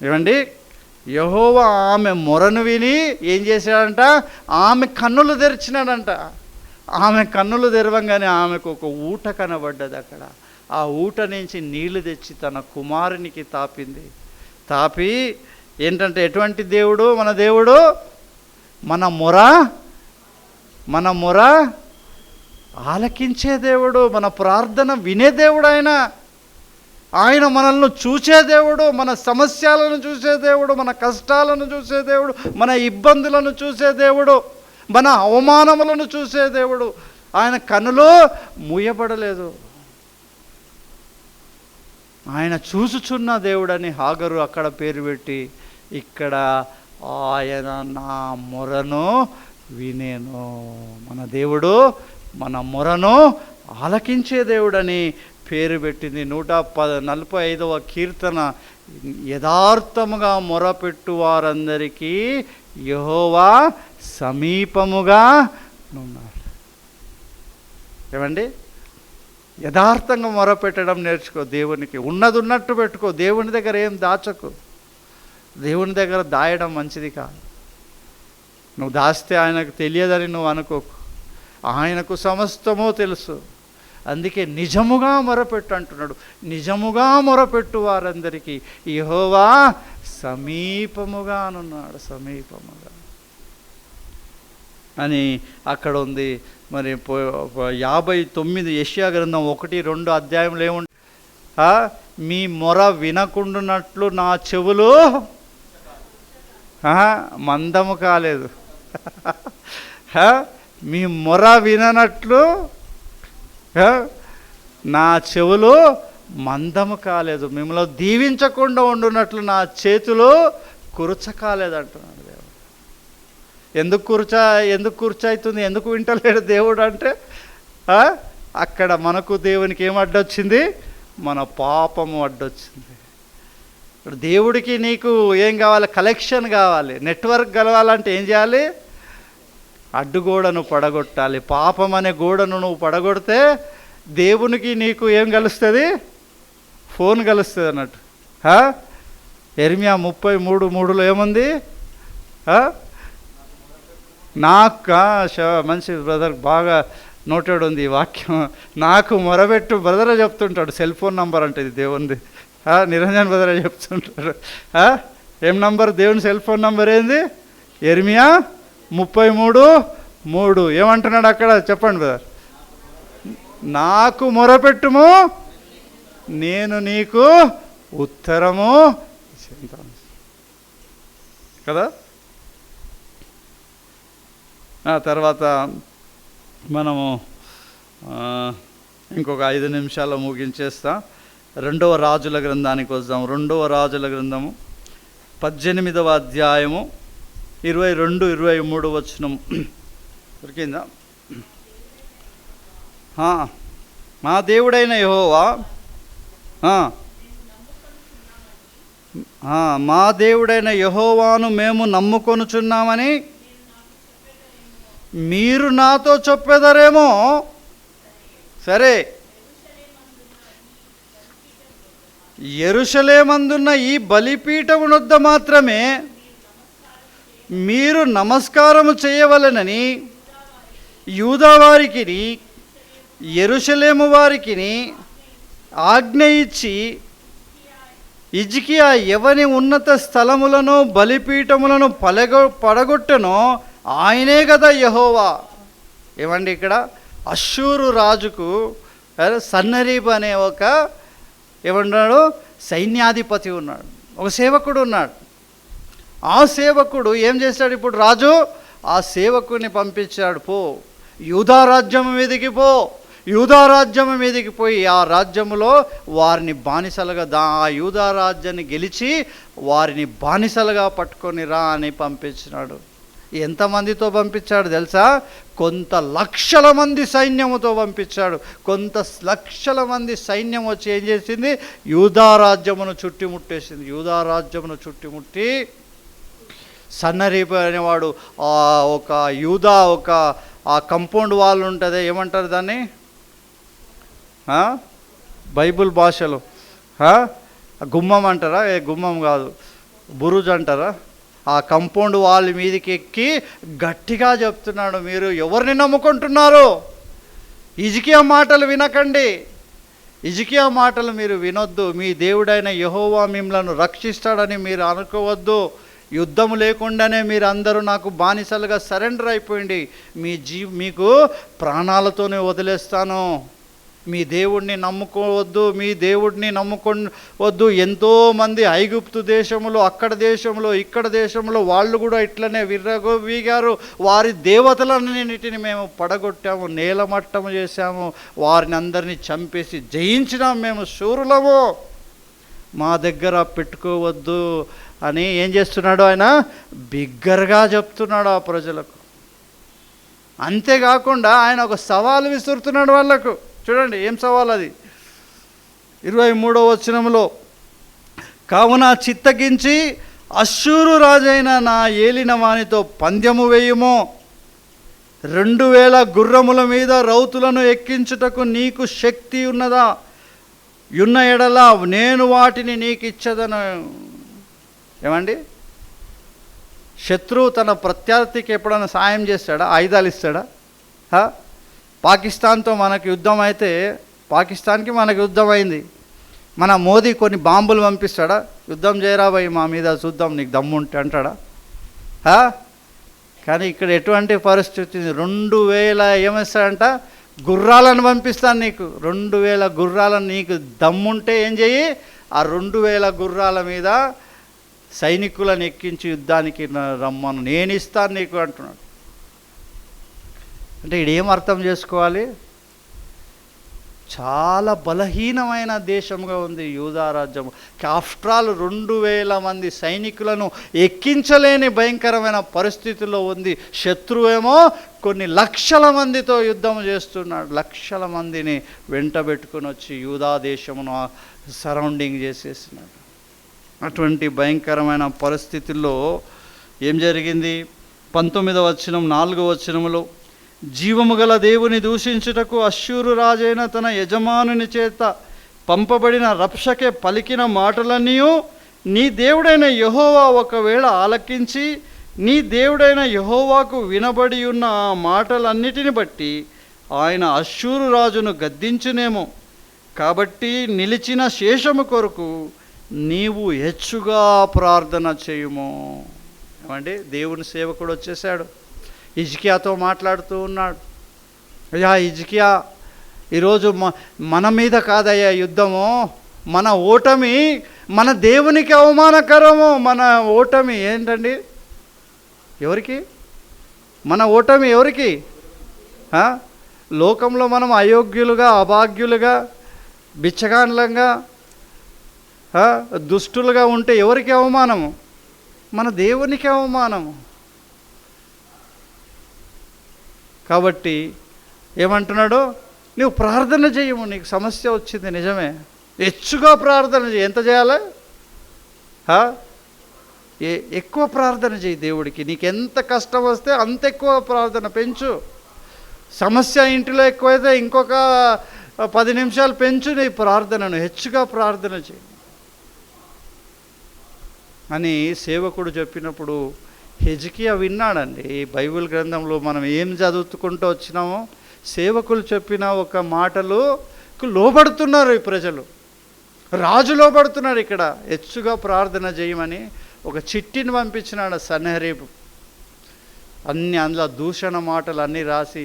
ఏమండి, యెహోవా ఆమె మొరను విని ఏం చేశాడంట? ఆమె కన్నులు తెరిచినాడంట. ఆమె కన్నులు తెరవంగానే ఆమెకు ఒక ఊట కనబడ్డది అక్కడ. ఆ ఊట నుంచి నీళ్లు తెచ్చి తన కుమారునికి తాపింది. తాపి ఏంటంటే, ఎటువంటి దేవుడు మన దేవుడు? మన మొర ఆలకించే దేవుడు, మన ప్రార్థన వినే దేవుడు. ఆయన మనల్ని చూసే దేవుడు, మన సమస్యలను చూసే దేవుడు, మన కష్టాలను చూసే దేవుడు, మన ఇబ్బందులను చూసే దేవుడు, మన అవమానములను చూసే దేవుడు. ఆయన కన్నులు మూయబడలేదు. ఆయన చూసుచున్న దేవుడని హాగరు అక్కడ పేరు పెట్టి, ఇక్కడ ఆయన నా మొరను వినేను. మన దేవుడు మన మొరను ఆలకించే దేవుడని పేరు పెట్టింది. 145వ కీర్తన, యథార్థముగా మొరపెట్టు వారందరికీ యెహోవా సమీపముగా ఉన్నాడు. ఏమండి, యథార్థంగా మొరపెట్టడం నేర్చుకో. దేవునికి ఉన్నది ఉన్నట్టు పెట్టుకో. దేవుని దగ్గర ఏం దాచకు. దేవుని దగ్గర దాయడం మంచిది కాదు. నువ్వు దాస్తే ఆయనకు తెలియదని నువ్వు అనుకోకు. ఆయనకు సమస్తమో తెలుసు. అందుకే నిజముగా మొరపెట్టు అంటున్నాడు. నిజముగా మొరపెట్టు వారందరికీ యెహోవా సమీపముగా అనున్నాడు. సమీపముగా అని అక్కడ ఉంది. మరి 59 యెషయా గ్రంథం 1-2 అధ్యాయంలో ఏముంది? మీ మొర వినకుండునట్లు నా చెవులు మందము కాలేదు. మీ మొర విననట్లు నా చెవులు మందము కాలేదు. మిమ్మల్ని దీవించకుండా ఉండునట్లు నా చేతులు కురుచ కాలేదంటున్నాడు దేవుడు. ఎందుకు కుర్చవుతుంది? ఎందుకు వింటలేడు దేవుడు అంటే, అక్కడ మనకు దేవునికి ఏం అడ్డొచ్చింది? మన పాపము అడ్డొచ్చింది. దేవుడికి నీకు ఏం కావాలి? కలెక్షన్ కావాలి. నెట్వర్క్ కలవాలంటే ఏం చేయాలి? అడ్డుగోడను పడగొట్టాలి. పాపం అనే గోడను నువ్వు పడగొడితే దేవునికి నీకు ఏం కలుస్తుంది? ఫోన్ కలుస్తుంది అన్నట్టు. యెర్మీయా 33:3లో ఏముంది? మంచి బ్రదర్, బాగా నోటెడ్ ఉంది ఈ వాక్యం. నాకు మొరబెట్టు బ్రదరే చెప్తుంటాడు. సెల్ ఫోన్ నంబర్ అంటే ఇది దేవునిది. నిరంజన్ బ్రదరే చెప్తుంటాడు. ఏం నంబర్? దేవుని సెల్ ఫోన్ నంబర్ ఏంది? యెర్మీయా 33:3. ఏమంటున్నాడు అక్కడ? చెప్పండి బ్రదర్. నాకు మొరపెట్టుము, నేను నీకు ఉత్తరము చెప్తాను కదా. తర్వాత మనము ఇంకొక 5 నిమిషాల్లో ముగించేస్తా. 2వ రాజుల గ్రంథానికి వద్దాం. 2వ రాజుల గ్రంథము 18వ అధ్యాయము 22-23 వచనం దొరికిందా? మా దేవుడైన యెహోవా, మా దేవుడైన యెహోవాను మేము నమ్ముకొనుచున్నామని మీరు నాతో చెప్పెదరేమో. సరే, యెరూషలేమందున్న ఈ బలిపీఠము వద్ద మాత్రమే మీరు నమస్కారము చేయవలెనని యూదా వారికిని యెరూషలేము వారికిని ఆజ్ఞ ఇచ్చి, హిజ్కియా ఎవని ఉన్నత స్థలములను బలిపీఠములను పడగొట్టెనో ఆయనే కదా యెహోవా. ఏమండి, ఇక్కడ అష్షూరు రాజుకు సన్నరీబ్ అనే ఒక ఏమన్నాడు? సైన్యాధిపతి ఉన్నాడు, ఒక సేవకుడు ఉన్నాడు. ఆ సేవకుడు ఏం చేశాడు? ఇప్పుడు రాజు ఆ సేవకుని పంపించాడు, పో యూదా రాజ్యం మీదకి పో, యూదా రాజ్యం మీదకి పోయి ఆ రాజ్యములో వారిని బానిసలుగా ఆ యూదా రాజ్యాన్ని గెలిచి వారిని బానిసలుగా పట్టుకొని రా అని పంపించినాడు. ఎంతమందితో పంపించాడు తెలుసా? కొంత లక్షల మంది సైన్యముతో పంపించాడు. కొంత లక్షల మంది సైన్యం వచ్చి ఏం చేసింది? యూదా రాజ్యమును చుట్టుముట్టేసింది. యూదా రాజ్యమును చుట్టుముట్టి సన్నరీపు అనేవాడు ఒక యూదా ఒక ఆ కంపౌండ్ వాల్ ఉంటుంది, ఏమంటారు దాన్ని బైబుల్ భాషలో? గుమ్మం అంటారా? గుమ్మం కాదు, బురుజ్ అంటారా? ఆ కంపౌండ్ వాల్ మీదకి ఎక్కి గట్టిగా చెప్తున్నాడు, మీరు ఎవరిని నమ్ముకుంటున్నారు? హిజ్కియా మాటలు వినకండి, హిజ్కియా మాటలు మీరు వినొద్దు. మీ దేవుడైన యెహోవా మిమ్మల్ని రక్షిస్తాడని మీరు అనుకోవద్దు. యుద్ధం లేకుండానే మీరు అందరూ నాకు బానిసలుగా సరెండర్ అయిపోయింది. మీకు ప్రాణాలతోనే వదిలేస్తాను. మీ దేవుడిని నమ్ముకోవద్దు, మీ దేవుడిని నమ్ముకోవద్దు. ఎంతోమంది ఐగుప్తు దేశంలో, అక్కడ దేశంలో, ఇక్కడ దేశంలో వాళ్ళు కూడా ఇట్లనే వీగారు. వారి దేవతలన్నిటిని మేము పడగొట్టాము, నేలమట్టము చేశాము, వారిని అందరినీ చంపేసి జయించినాం, మేము శూరులము, మా దగ్గర పెట్టుకోవద్దు అని ఏం చేస్తున్నాడు? ఆయన బిగ్గరగా చెప్తున్నాడు ఆ ప్రజలకు. అంతేకాకుండా ఆయన ఒక సవాలు విసురుతున్నాడు వాళ్ళకు. చూడండి ఏం సవాల్ అది. 23వ వచనంలో, కావున చిత్తగించి అశ్షూరు రాజైన నా ఏలిన వానితో పందెము వేయుము, 2000 గుర్రముల మీద రౌతులను ఎక్కించుటకు నీకు శక్తి ఉన్నదా? ఉన్న ఎడల నేను వాటిని నీకు ఇచ్చదను. ఏమండి, శత్రువు తన ప్రత్యర్థికి ఎప్పుడైనా సాయం చేస్తాడా? ఆయుధాలు ఇస్తాడా? పాకిస్తాన్తో మనకు యుద్ధం అయితే, పాకిస్తాన్కి మనకు యుద్ధం అయింది, మన మోదీ కొన్ని బాంబులు పంపిస్తాడా? యుద్ధం చేయరాబోయి మా మీద, చూద్దాం నీకు దమ్ముంటే అంటాడా? కానీ ఇక్కడ ఎటువంటి పరిస్థితి? 2000 ఏమిస్తాడంట? గుర్రాలను పంపిస్తాను నీకు, 2000 గుర్రాలను, నీకు దమ్ముంటే ఏం చెయ్యి, ఆ 2000 గుర్రాల మీద సైనికులను ఎక్కించి యుద్ధానికి రమ్మను, నేను ఇస్తాను నీకు అంటున్నాడు. అంటే ఇదేం అర్థం చేసుకోవాలి? చాలా బలహీనమైన దేశంగా ఉంది యూదా రాజ్యం. ఆఫ్టర్ ఆల్ 2000 మంది సైనికులను ఎక్కించలేని భయంకరమైన పరిస్థితుల్లో ఉంది. శత్రువేమో కొన్ని లక్షల మందితో యుద్ధం చేస్తున్నాడు. లక్షల మందిని వెంట పెట్టుకుని వచ్చి యూదా దేశమును సరౌండింగ్ చేసేసినాడు. అటువంటి భయంకరమైన పరిస్థితుల్లో ఏం జరిగింది? 19వ వచనం 4వ వచనంలో, జీవము గల దేవుని దూషించుటకు అశ్షూరు రాజైన తన యజమానుని చేత పంపబడిన రబ్షకే పలికిన మాటలన్నీ నీ దేవుడైన యెహోవా ఒకవేళ ఆలకించి నీ దేవుడైన యెహోవాకు వినబడి ఉన్న ఆ మాటలన్నిటిని బట్టి ఆయన అశ్షూరు రాజును గద్దించునేమో. కాబట్టి నిలిచిన శేషము కొరకు నీవు హెచ్చుగా ప్రార్థన చేయుము. ఏమండి, దేవుని సేవకుడు వచ్చేసాడు, హిజ్కియాతో మాట్లాడుతూ ఉన్నాడు. అయ్యా హిజ్కియా, ఈరోజు మన మీద కాదయ్యా యుద్ధము, మన ఓటమి మన దేవునికి అవమానకరము. మన ఓటమి ఏంటండి? ఎవరికి? మన ఓటమి ఎవరికి? లోకంలో మనం అయోగ్యులుగా, అభాగ్యులుగా, బిచ్చగాన్లంగా, దుష్టులుగా ఉంటే ఎవరికి అవమానము? మన దేవునికి అవమానము. కాబట్టి ఏమంటున్నాడు? నువ్వు ప్రార్థన చేయము, నీకు సమస్య వచ్చింది నిజమే, హెచ్చుగా ప్రార్థన చేయి. ఎంత చేయాలి? ఎక్కువ ప్రార్థన చేయి దేవుడికి. నీకు ఎంత కష్టం వస్తే అంత ఎక్కువ ప్రార్థన పెంచు. సమస్య ఇంటిలో ఎక్కువైతే ఇంకొక 10 నిమిషాలు పెంచు నీ ప్రార్థనను, హెచ్చుగా ప్రార్థన చేయి అని సేవకుడు చెప్పినప్పుడు హిజ్కియా విన్నాడండి. ఈ బైబిల్ గ్రంథంలో మనం ఏం చదువుకుంటూ వచ్చినామో, సేవకులు చెప్పిన ఒక మాటలు లోబడుతున్నారు ఈ ప్రజలు, రాజు లోబడుతున్నాడు. ఇక్కడ హెచ్చుగా ప్రార్థన చేయమని ఒక చిట్టిని పంపించినాడు సన్హెరీబు. అందులో దూషణ మాటలు అన్నీ రాసి,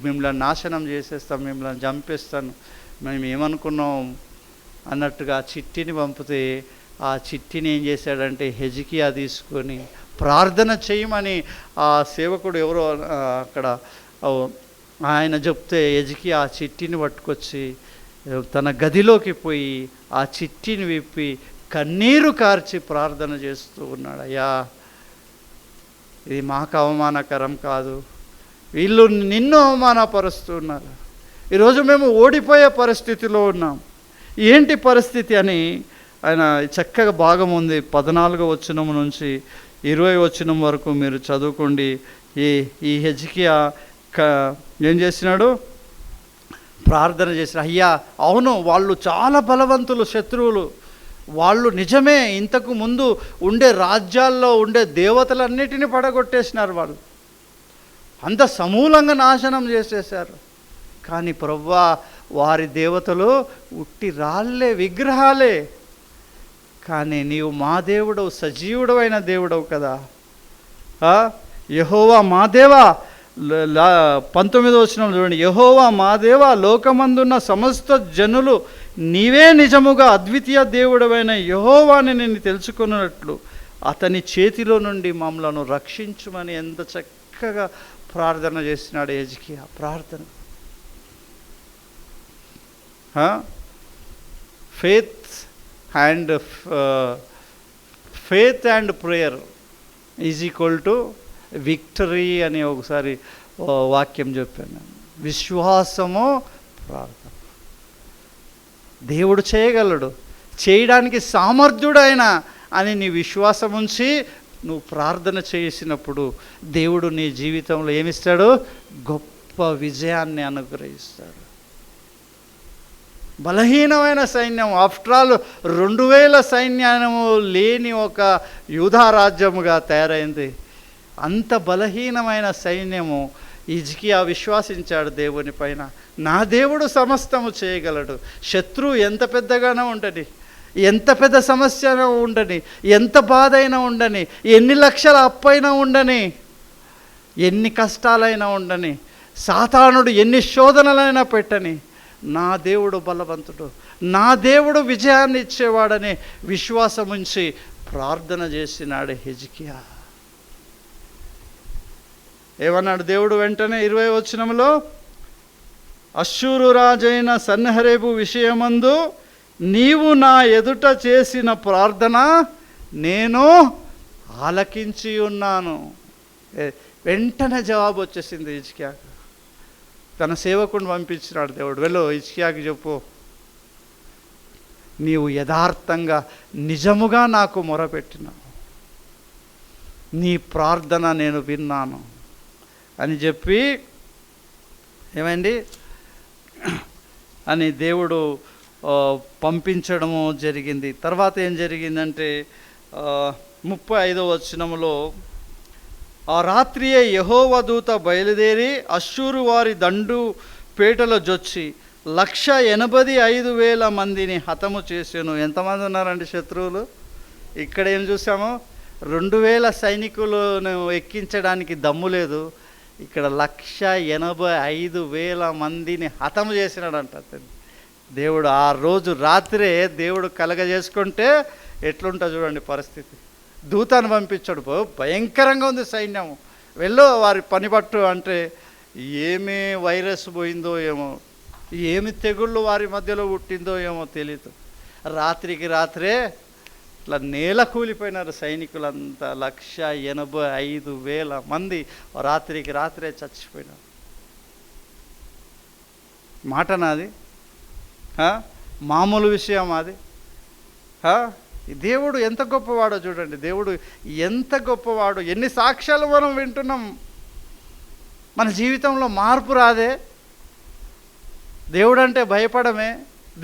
మిమ్మల్ని నాశనం చేసేస్తాం, మిమ్మల్ని చంపేస్తాను, మేము ఏమనుకున్నాం, అన్నట్టుగా చిట్టిని పంపితే ఆ చిట్టిని ఏం చేశాడంటే హెజ్కియా తీసుకొని ప్రార్థన చేయమని ఆ సేవకుడు ఎవరో అక్కడ ఆయన చెప్తే హెజ్కియా ఆ చిట్టిని పట్టుకొచ్చి తన గదిలోకి పోయి ఆ చిట్టిని విప్పి కన్నీరు కార్చి ప్రార్థన చేస్తూ ఉన్నాడు. అయ్యా, ఇది మాకు అవమానకరం కాదు, వీళ్ళు నిన్ను అవమానపరుస్తున్నారు, ఈరోజు మేము ఓడిపోయే పరిస్థితిలో ఉన్నాం, ఏంటి పరిస్థితి అని ఆయన చక్కగా భాగం ఉంది. 14వ వచనం నుంచి 20వ వచనం వరకు మీరు చదువుకోండి. ఈ హెజ్కియా ఏం చేసినాడు? ప్రార్థన చేసిన. అయ్యా, అవును, వాళ్ళు చాలా బలవంతులు, శత్రువులు, వాళ్ళు నిజమే ఇంతకు ముందు ఉండే రాజ్యాల్లో ఉండే దేవతలన్నిటిని పడగొట్టేసినారు, వాళ్ళు అంత సమూలంగా నాశనం చేసేశారు. కానీ ప్రభువా, వారి దేవతలు ఉట్టి రాళ్ళే, విగ్రహాలే, కానీ నీవు మా దేవుడవు, సజీవుడవైన దేవుడవు కదా. యెహోవా మా దేవా, 19వ వచనం చూడండి. యెహోవా మా దేవా, లోకమందున్న సమస్త జనులు నీవే నిజముగా అద్వితీయ దేవుడవైన యెహోవాని నేను తెలుసుకున్నట్లు అతని చేతిలో నుండి మమ్మలను రక్షించుమని ఎంత చక్కగా ప్రార్థన చేసినాడు హెజ్కియా. ప్రార్థన, faith and prayer is equal to victory అని ఒకసారి వాక్యం చెప్పాను. విశ్వాసము, ప్రార్థన. దేవుడు చేయగలడు, చేయడానికి సామర్థ్యుడైన అని నీ విశ్వాసం ఉంచి నువ్వు ప్రార్థన చేసినప్పుడు దేవుడు నీ జీవితంలో ఏమిస్తాడు? గొప్ప విజయాన్ని అనుగ్రహిస్తాడు. బలహీనమైన సైన్యం, ఆఫ్టర్ ఆల్ 2000 సైన్యము లేని ఒక యూదా రాజ్యముగా తయారైంది. అంత బలహీనమైన సైన్యము హిజ్కియా విశ్వాసించాడు దేవుని పైన. నా దేవుడు సమస్తము చేయగలడు. శత్రువు ఎంత పెద్దగానో ఉండని, ఎంత పెద్ద సమస్య అయినా ఉండని, ఎంత బాధ అయినా ఉండని, ఎన్ని లక్షల అప్పైనా ఉండని, ఎన్ని కష్టాలైనా ఉండని, సాతానుడు ఎన్ని శోధనలైనా పెట్టని, నా దేవుడు బలవంతుడు, నా దేవుడు విజయాన్ని ఇచ్చేవాడని విశ్వాసం ఉంచి ప్రార్థన చేసినాడు హెజ్కియా. ఏమన్నాడు దేవుడు? వెంటనే 20వ వచనంలో, అష్షూరు రాజైన సన్హెరీబు విషయమందు నీవు నా ఎదుట చేసిన ప్రార్థన నేను ఆలకించి ఉన్నాను. వెంటనే జవాబు వచ్చేసింది హిజ్కియాకు. తన సేవకుడిని పంపించినాడు దేవుడు, వెళ్ళు హిజ్కియాకి చెప్పు, నీవు యథార్థంగా నిజముగా నాకు మొరపెట్టినావు, నీ ప్రార్థన నేను విన్నాను అని చెప్పి ఏమైంది అని దేవుడు పంపించడము జరిగింది. తర్వాత ఏం జరిగిందంటే 35వ వచనంలో, ఆ రాత్రియే యెహోవా దూత బయలుదేరి అష్షూరు వారి దండు పేటలో జొచ్చి 185,000 మందిని హతము చేసాను. ఎంతమంది ఉన్నారండి శత్రువులు? ఇక్కడ ఏం చూసాము? 2000 సైనికులను ఎక్కించడానికి దమ్ము లేదు, ఇక్కడ 185,000 మందిని హతము చేసినాడంట దేవుడు. ఆ రోజు రాత్రే దేవుడు కలగజేసుకుంటే ఎట్లుంటా చూడండి పరిస్థితి. దూతను పంపించాడు, భయంకరంగా ఉంది సైన్యము, వెళ్ళు వారి పని పట్టు అంటే ఏమి వైరస్ పోయిందో ఏమో, ఏమి తెగుళ్ళు వారి మధ్యలో పుట్టిందో ఏమో తెలియదు. రాత్రికి రాత్రే ఇట్లా నేల కూలిపోయినారు సైనికులంతా. 185,000 మంది రాత్రికి రాత్రే చచ్చిపోయినారు. మాట నాది? మామూలు విషయం అది? దేవుడు ఎంత గొప్పవాడో చూడండి. దేవుడు ఎంత గొప్పవాడు. ఎన్ని సాక్ష్యాలు మనం వింటున్నాం. మన జీవితంలో మార్పు రాదే? దేవుడంటే భయపడమే,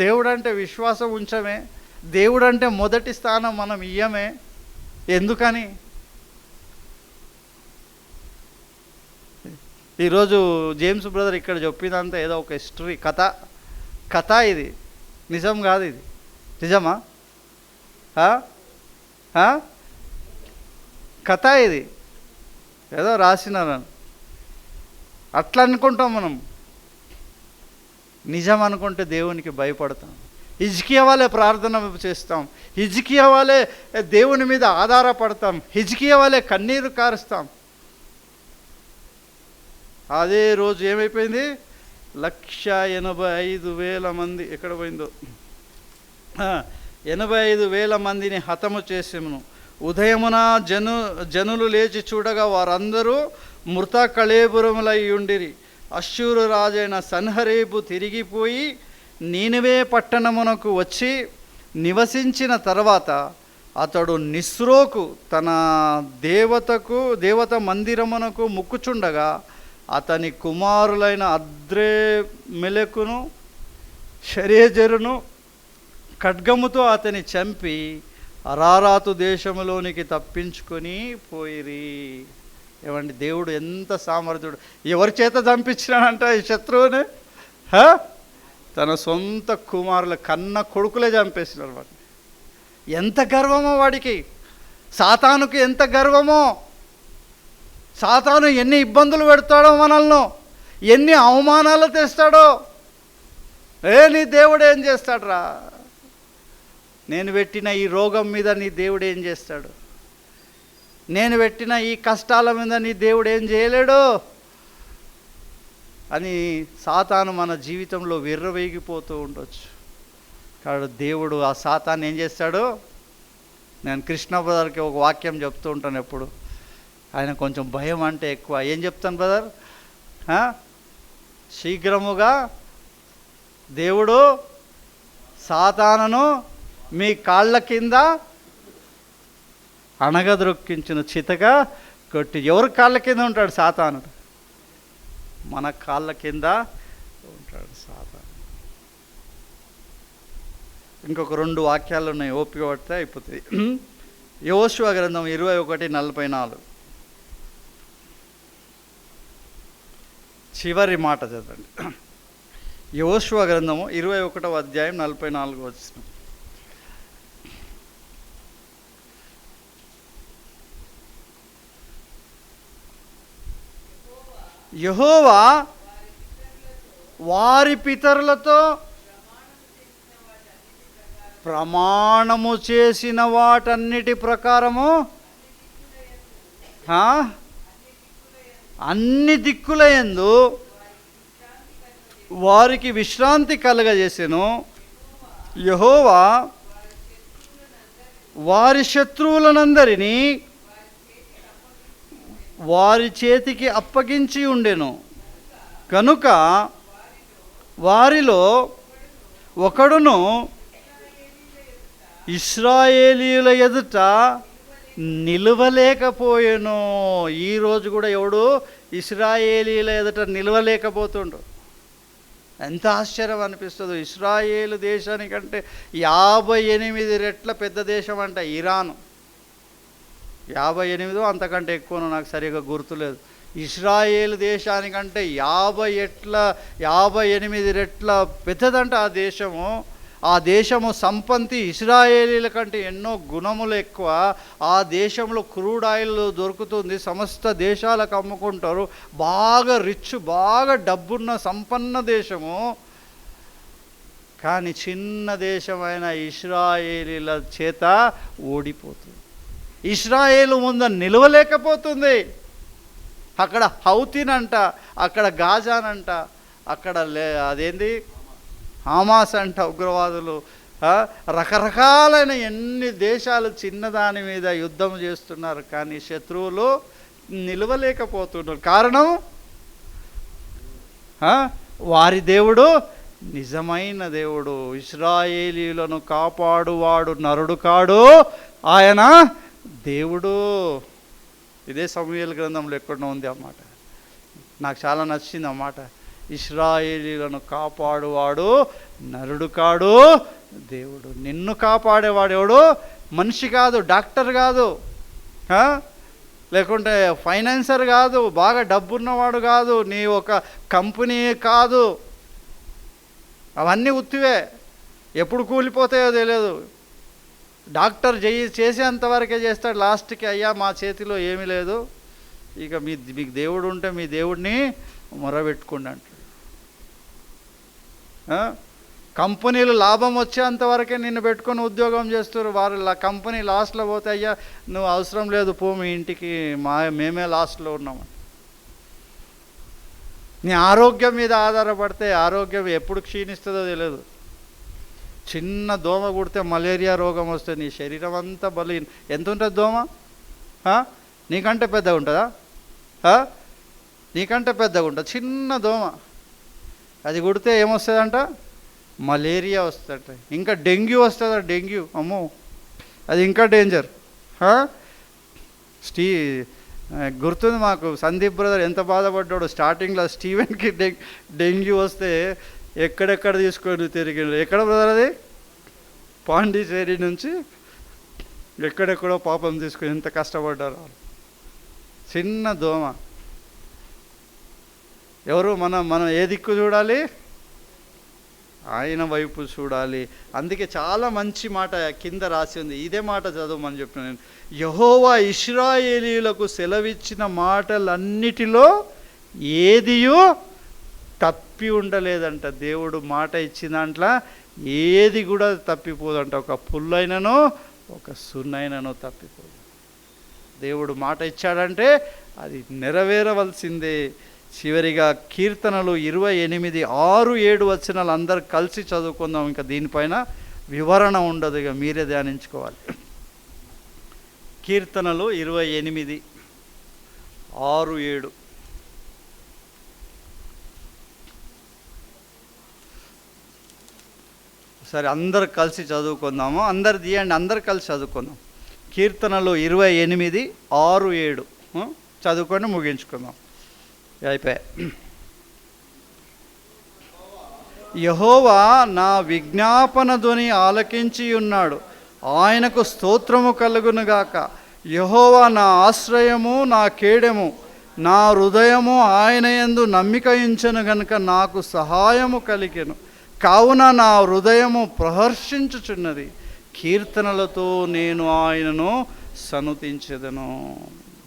దేవుడంటే విశ్వాసం ఉంచమే, దేవుడంటే మొదటి స్థానం మనం ఇయ్యమే. ఎందుకని? ఈరోజు జేమ్స్ బ్రదర్ ఇక్కడ చెప్పినంత ఏదో ఒక హిస్టరీ కథ ఇది నిజం కాదు. ఇది నిజమా? కథ ఇది ఏదో రాసినారని అట్లా అనుకుంటాం మనం. నిజం అనుకుంటే దేవునికి భయపడతాం. హిజ్కియా వాళ్ళే ప్రార్థన చేస్తాం, హిజ్కియా వాళ్ళే దేవుని మీద ఆధారపడతాం, హిజ్కియా వాళ్ళే కన్నీరు కారుస్తాం. అదే రోజు ఏమైపోయింది? 1,85,000 మంది, ఎక్కడ పోయిందో, 85,000 మందిని హతము చేసెను. ఉదయమున జనులు లేచి చూడగా వారందరూ మృత కళేబురములై ఉండిరి. అశ్షూరు రాజైన సన్హరీబు తిరిగిపోయి నీనెవే పట్టణమునకు వచ్చి నివసించిన తర్వాత అతడు నిస్రోకు తన దేవత మందిరమునకు ముక్కుచుండగా అతని కుమారులైన అద్రేమెలెకును షరేజరును ఖడ్గముతో అతని చంపి అరారాతు దేశములోనికి తప్పించుకొని పోయిరి. ఏమండి, దేవుడు ఎంత సామర్థ్యుడు! ఎవరి చేత చంపించినాడంట ఈ శత్రువుని? తన సొంత కుమారుల కన్న కొడుకులే చంపేసినారు వాడిని. ఎంత గర్వమో వాడికి! సాతానుకి ఎంత గర్వమో! సాతాను ఎన్ని ఇబ్బందులు పెడతాడో మనల్ని, ఎన్ని అవమానాలు తెస్తాడో. నీ దేవుడు ఏం చేస్తాడురా? నేను పెట్టిన ఈ రోగం మీద నీ దేవుడు ఏం చేస్తాడు? నేను పెట్టిన ఈ కష్టాల మీద నీ దేవుడు ఏం చేయలేడు అని సాతాను మన జీవితంలో విర్రవేగిపోతూ ఉండొచ్చు. కాబట్టి దేవుడు ఆ సాతాన్ని ఏం చేస్తాడు? నేను కృష్ణ బ్రదర్కి ఒక వాక్యం చెప్తూ ఉంటాను ఎప్పుడు. ఆయన కొంచెం భయం అంటే ఎక్కువ. ఏం చెప్తాను బ్రదర్? శీఘ్రముగా దేవుడు సాతానును మీ కాళ్ళ కింద అణగద్రొక్కించిన చితగా కొట్టి. ఎవరి కాళ్ళ కింద ఉంటాడు సాతానుడు? మన కాళ్ళ కింద ఉంటాడు సాతాను. ఇంకొక 2 వాక్యాలు ఉన్నాయి, ఓపిక పడితే అయిపోతుంది. యెహోషువ గ్రంథం 21:44 చివరి మాట చదవండి. యెహోషువ గ్రంథము 21వ అధ్యాయం 44వ వచనం. యెహోవా వారి పితరులతో ప్రమాణము చేసిన వాటన్నిటి ప్రకారము అన్ని దిక్కులయందు వారికి విశ్రాంతి కలుగజేసెను. యెహోవా వారి శత్రువులనందరినీ వారి చేతికి అప్పగించి ఉండెను. కనుక వారిలో ఒకడును ఇశ్రాయేలీయుల ఎదుట నిలవలేకపోయెను. ఈరోజు కూడా ఎవడు ఇశ్రాయేలీయుల ఎదుట నిలవలేకపోతుండు. ఎంత ఆశ్చర్యం అనిపిస్తుందో! ఇశ్రాయేలు దేశానికంటే 58 రెట్ల పెద్ద దేశం అంట ఇరాను. 58 అంతకంటే ఎక్కువను, నాకు సరిగా గుర్తులేదు. ఇశ్రాయేల్ దేశానికంటే 58 రెట్ల పెద్దదంట ఆ దేశము. ఆ దేశము సంపత్తి ఇశ్రాయేలీల కంటే ఎన్నో గుణములు ఎక్కువ. ఆ దేశంలో క్రూడ్ ఆయిల్ దొరుకుతుంది, సమస్త దేశాలకు అమ్ముకుంటారు. బాగా రిచ్, బాగా డబ్బున్న సంపన్న దేశము. కానీ చిన్న దేశమైన ఇశ్రాయేలీల చేత ఓడిపోతుంది. ఇశ్రాయేలు ముందు నిలవలేకపోతుంది. అక్కడ హౌతీనంట, అక్కడ గాజానంట, అక్కడ అదేంది హమాస్ అంట, ఉగ్రవాదులు. రకరకాలైన ఎన్ని దేశాలు చిన్నదాని మీద యుద్ధం చేస్తున్నారు, కానీ శత్రువులు నిలవలేకపోతున్నారు. కారణం వారి దేవుడు నిజమైన దేవుడు. ఇశ్రాయేలీయులను కాపాడువాడు నరుడు కాడు, ఆయన దేవుడు. ఇదే సమూయేలు గ్రంథంలో ఎక్కడో ఉంది అన్నమాట. నాకు చాలా నచ్చింది అన్నమాట. ఇశ్రాయేలీయులను కాపాడువాడు నరుడు కాడు, దేవుడు. నిన్ను కాపాడేవాడు ఎవడు? మనిషి కాదు, డాక్టర్ కాదు, లేకుంటే ఫైనాన్సర్ కాదు, బాగా డబ్బున్నవాడు కాదు, నీ ఒక కంపెనీ కాదు. అవన్నీ ఉత్తివే, ఎప్పుడు కూలిపోతాయో తెలియదు. డాక్టర్ చేసేంతవరకే చేస్తాడు. లాస్ట్కి అయ్యా మా చేతిలో ఏమీ లేదు, ఇక మీకు దేవుడు ఉంటే మీ దేవుడిని మొరబెట్టుకోండి అంటాడు. కంపెనీలు లాభం వచ్చేంతవరకే నిన్ను పెట్టుకొని ఉద్యోగం చేస్తారు. వారు కంపెనీ లాస్ట్లో పోతే, అయ్యా నువ్వు అవసరం లేదు పో మీ ఇంటికి, మేమే లాస్ట్లో ఉన్నాము. నీ ఆరోగ్యం మీద ఆధారపడితే ఆరోగ్యం ఎప్పుడు క్షీణిస్తుందో తెలియదు. చిన్న దోమ కుడితే మలేరియా రోగం వస్తుంది, నీ శరీరం అంతా బలి. ఎంత ఉంటుంది దోమ? నీకంటే పెద్దగా ఉంటుందా? నీకంటే పెద్దగా ఉంటుంది చిన్న దోమ. అది కుడితే ఏమొస్తుందంట? మలేరియా వస్తుందట. ఇంకా డెంగ్యూ వస్తుందా? డెంగ్యూ, అమ్మో అది ఇంకా డేంజర్. గుర్తుంది మాకు, సందీప్ బ్రదర్ ఎంత బాధపడ్డాడు స్టార్టింగ్లో. స్టీవెన్కి డెంగ్యూ వస్తే ఎక్కడెక్కడ తీసుకొని తిరిగి, ఎక్కడ బ్రదర్ అది? పాండిచేరి నుంచి ఎక్కడెక్కడో పాపం తీసుకొని ఎంత కష్టపడ్డారు. చిన్న దోమ. ఎవరు? మనం ఏ దిక్కు చూడాలి? ఆయన వైపు చూడాలి. అందుకే చాలా మంచి మాట కింద రాసి ఉంది, ఇదే మాట చదవమని చెప్పిన నేను. యెహోవా ఇశ్రాయేలీయులకు సెలవిచ్చిన మాటలన్నిటిలో ఏదియూ తప్పి ఉండలేదంట. దేవుడు మాట ఇచ్చిన దాంట్లో ఏది కూడా తప్పిపోదంట. ఒక పుల్లైనను ఒక సున్నైనను తప్పిపోదు. దేవుడు మాట ఇచ్చాడంటే అది నెరవేరవలసిందే. చివరిగా కీర్తనలు 28, 6, 7 వచనాలు అందరు కలిసి చదువుకుందాం. ఇంకా దీనిపైన వివరణ ఉండదు, ఇక మీరే ధ్యానించుకోవాలి. కీర్తనలు 28, 6, 7. సరే అందరు కలిసి చదువుకుందాము. అందరు తీయండి, అందరు కలిసి చదువుకుందాం. కీర్తనలు 28, 6, 7 చదువుకొని ముగించుకుందాం. అయిపోయా. యెహోవా నా విజ్ఞాపన ధ్వని ఆలకించి ఉన్నాడు, ఆయనకు స్తోత్రము కలుగునుగాక. యెహోవా నా ఆశ్రయము, నా కేడెము, నా హృదయము ఆయన యందు నమ్మిక ఉంచెను గనుక నాకు సహాయము కలిగెను. కావున నా హృదయము ప్రహర్షించుచున్నది, కీర్తనలతో నేను ఆయనను సనుతించెదను.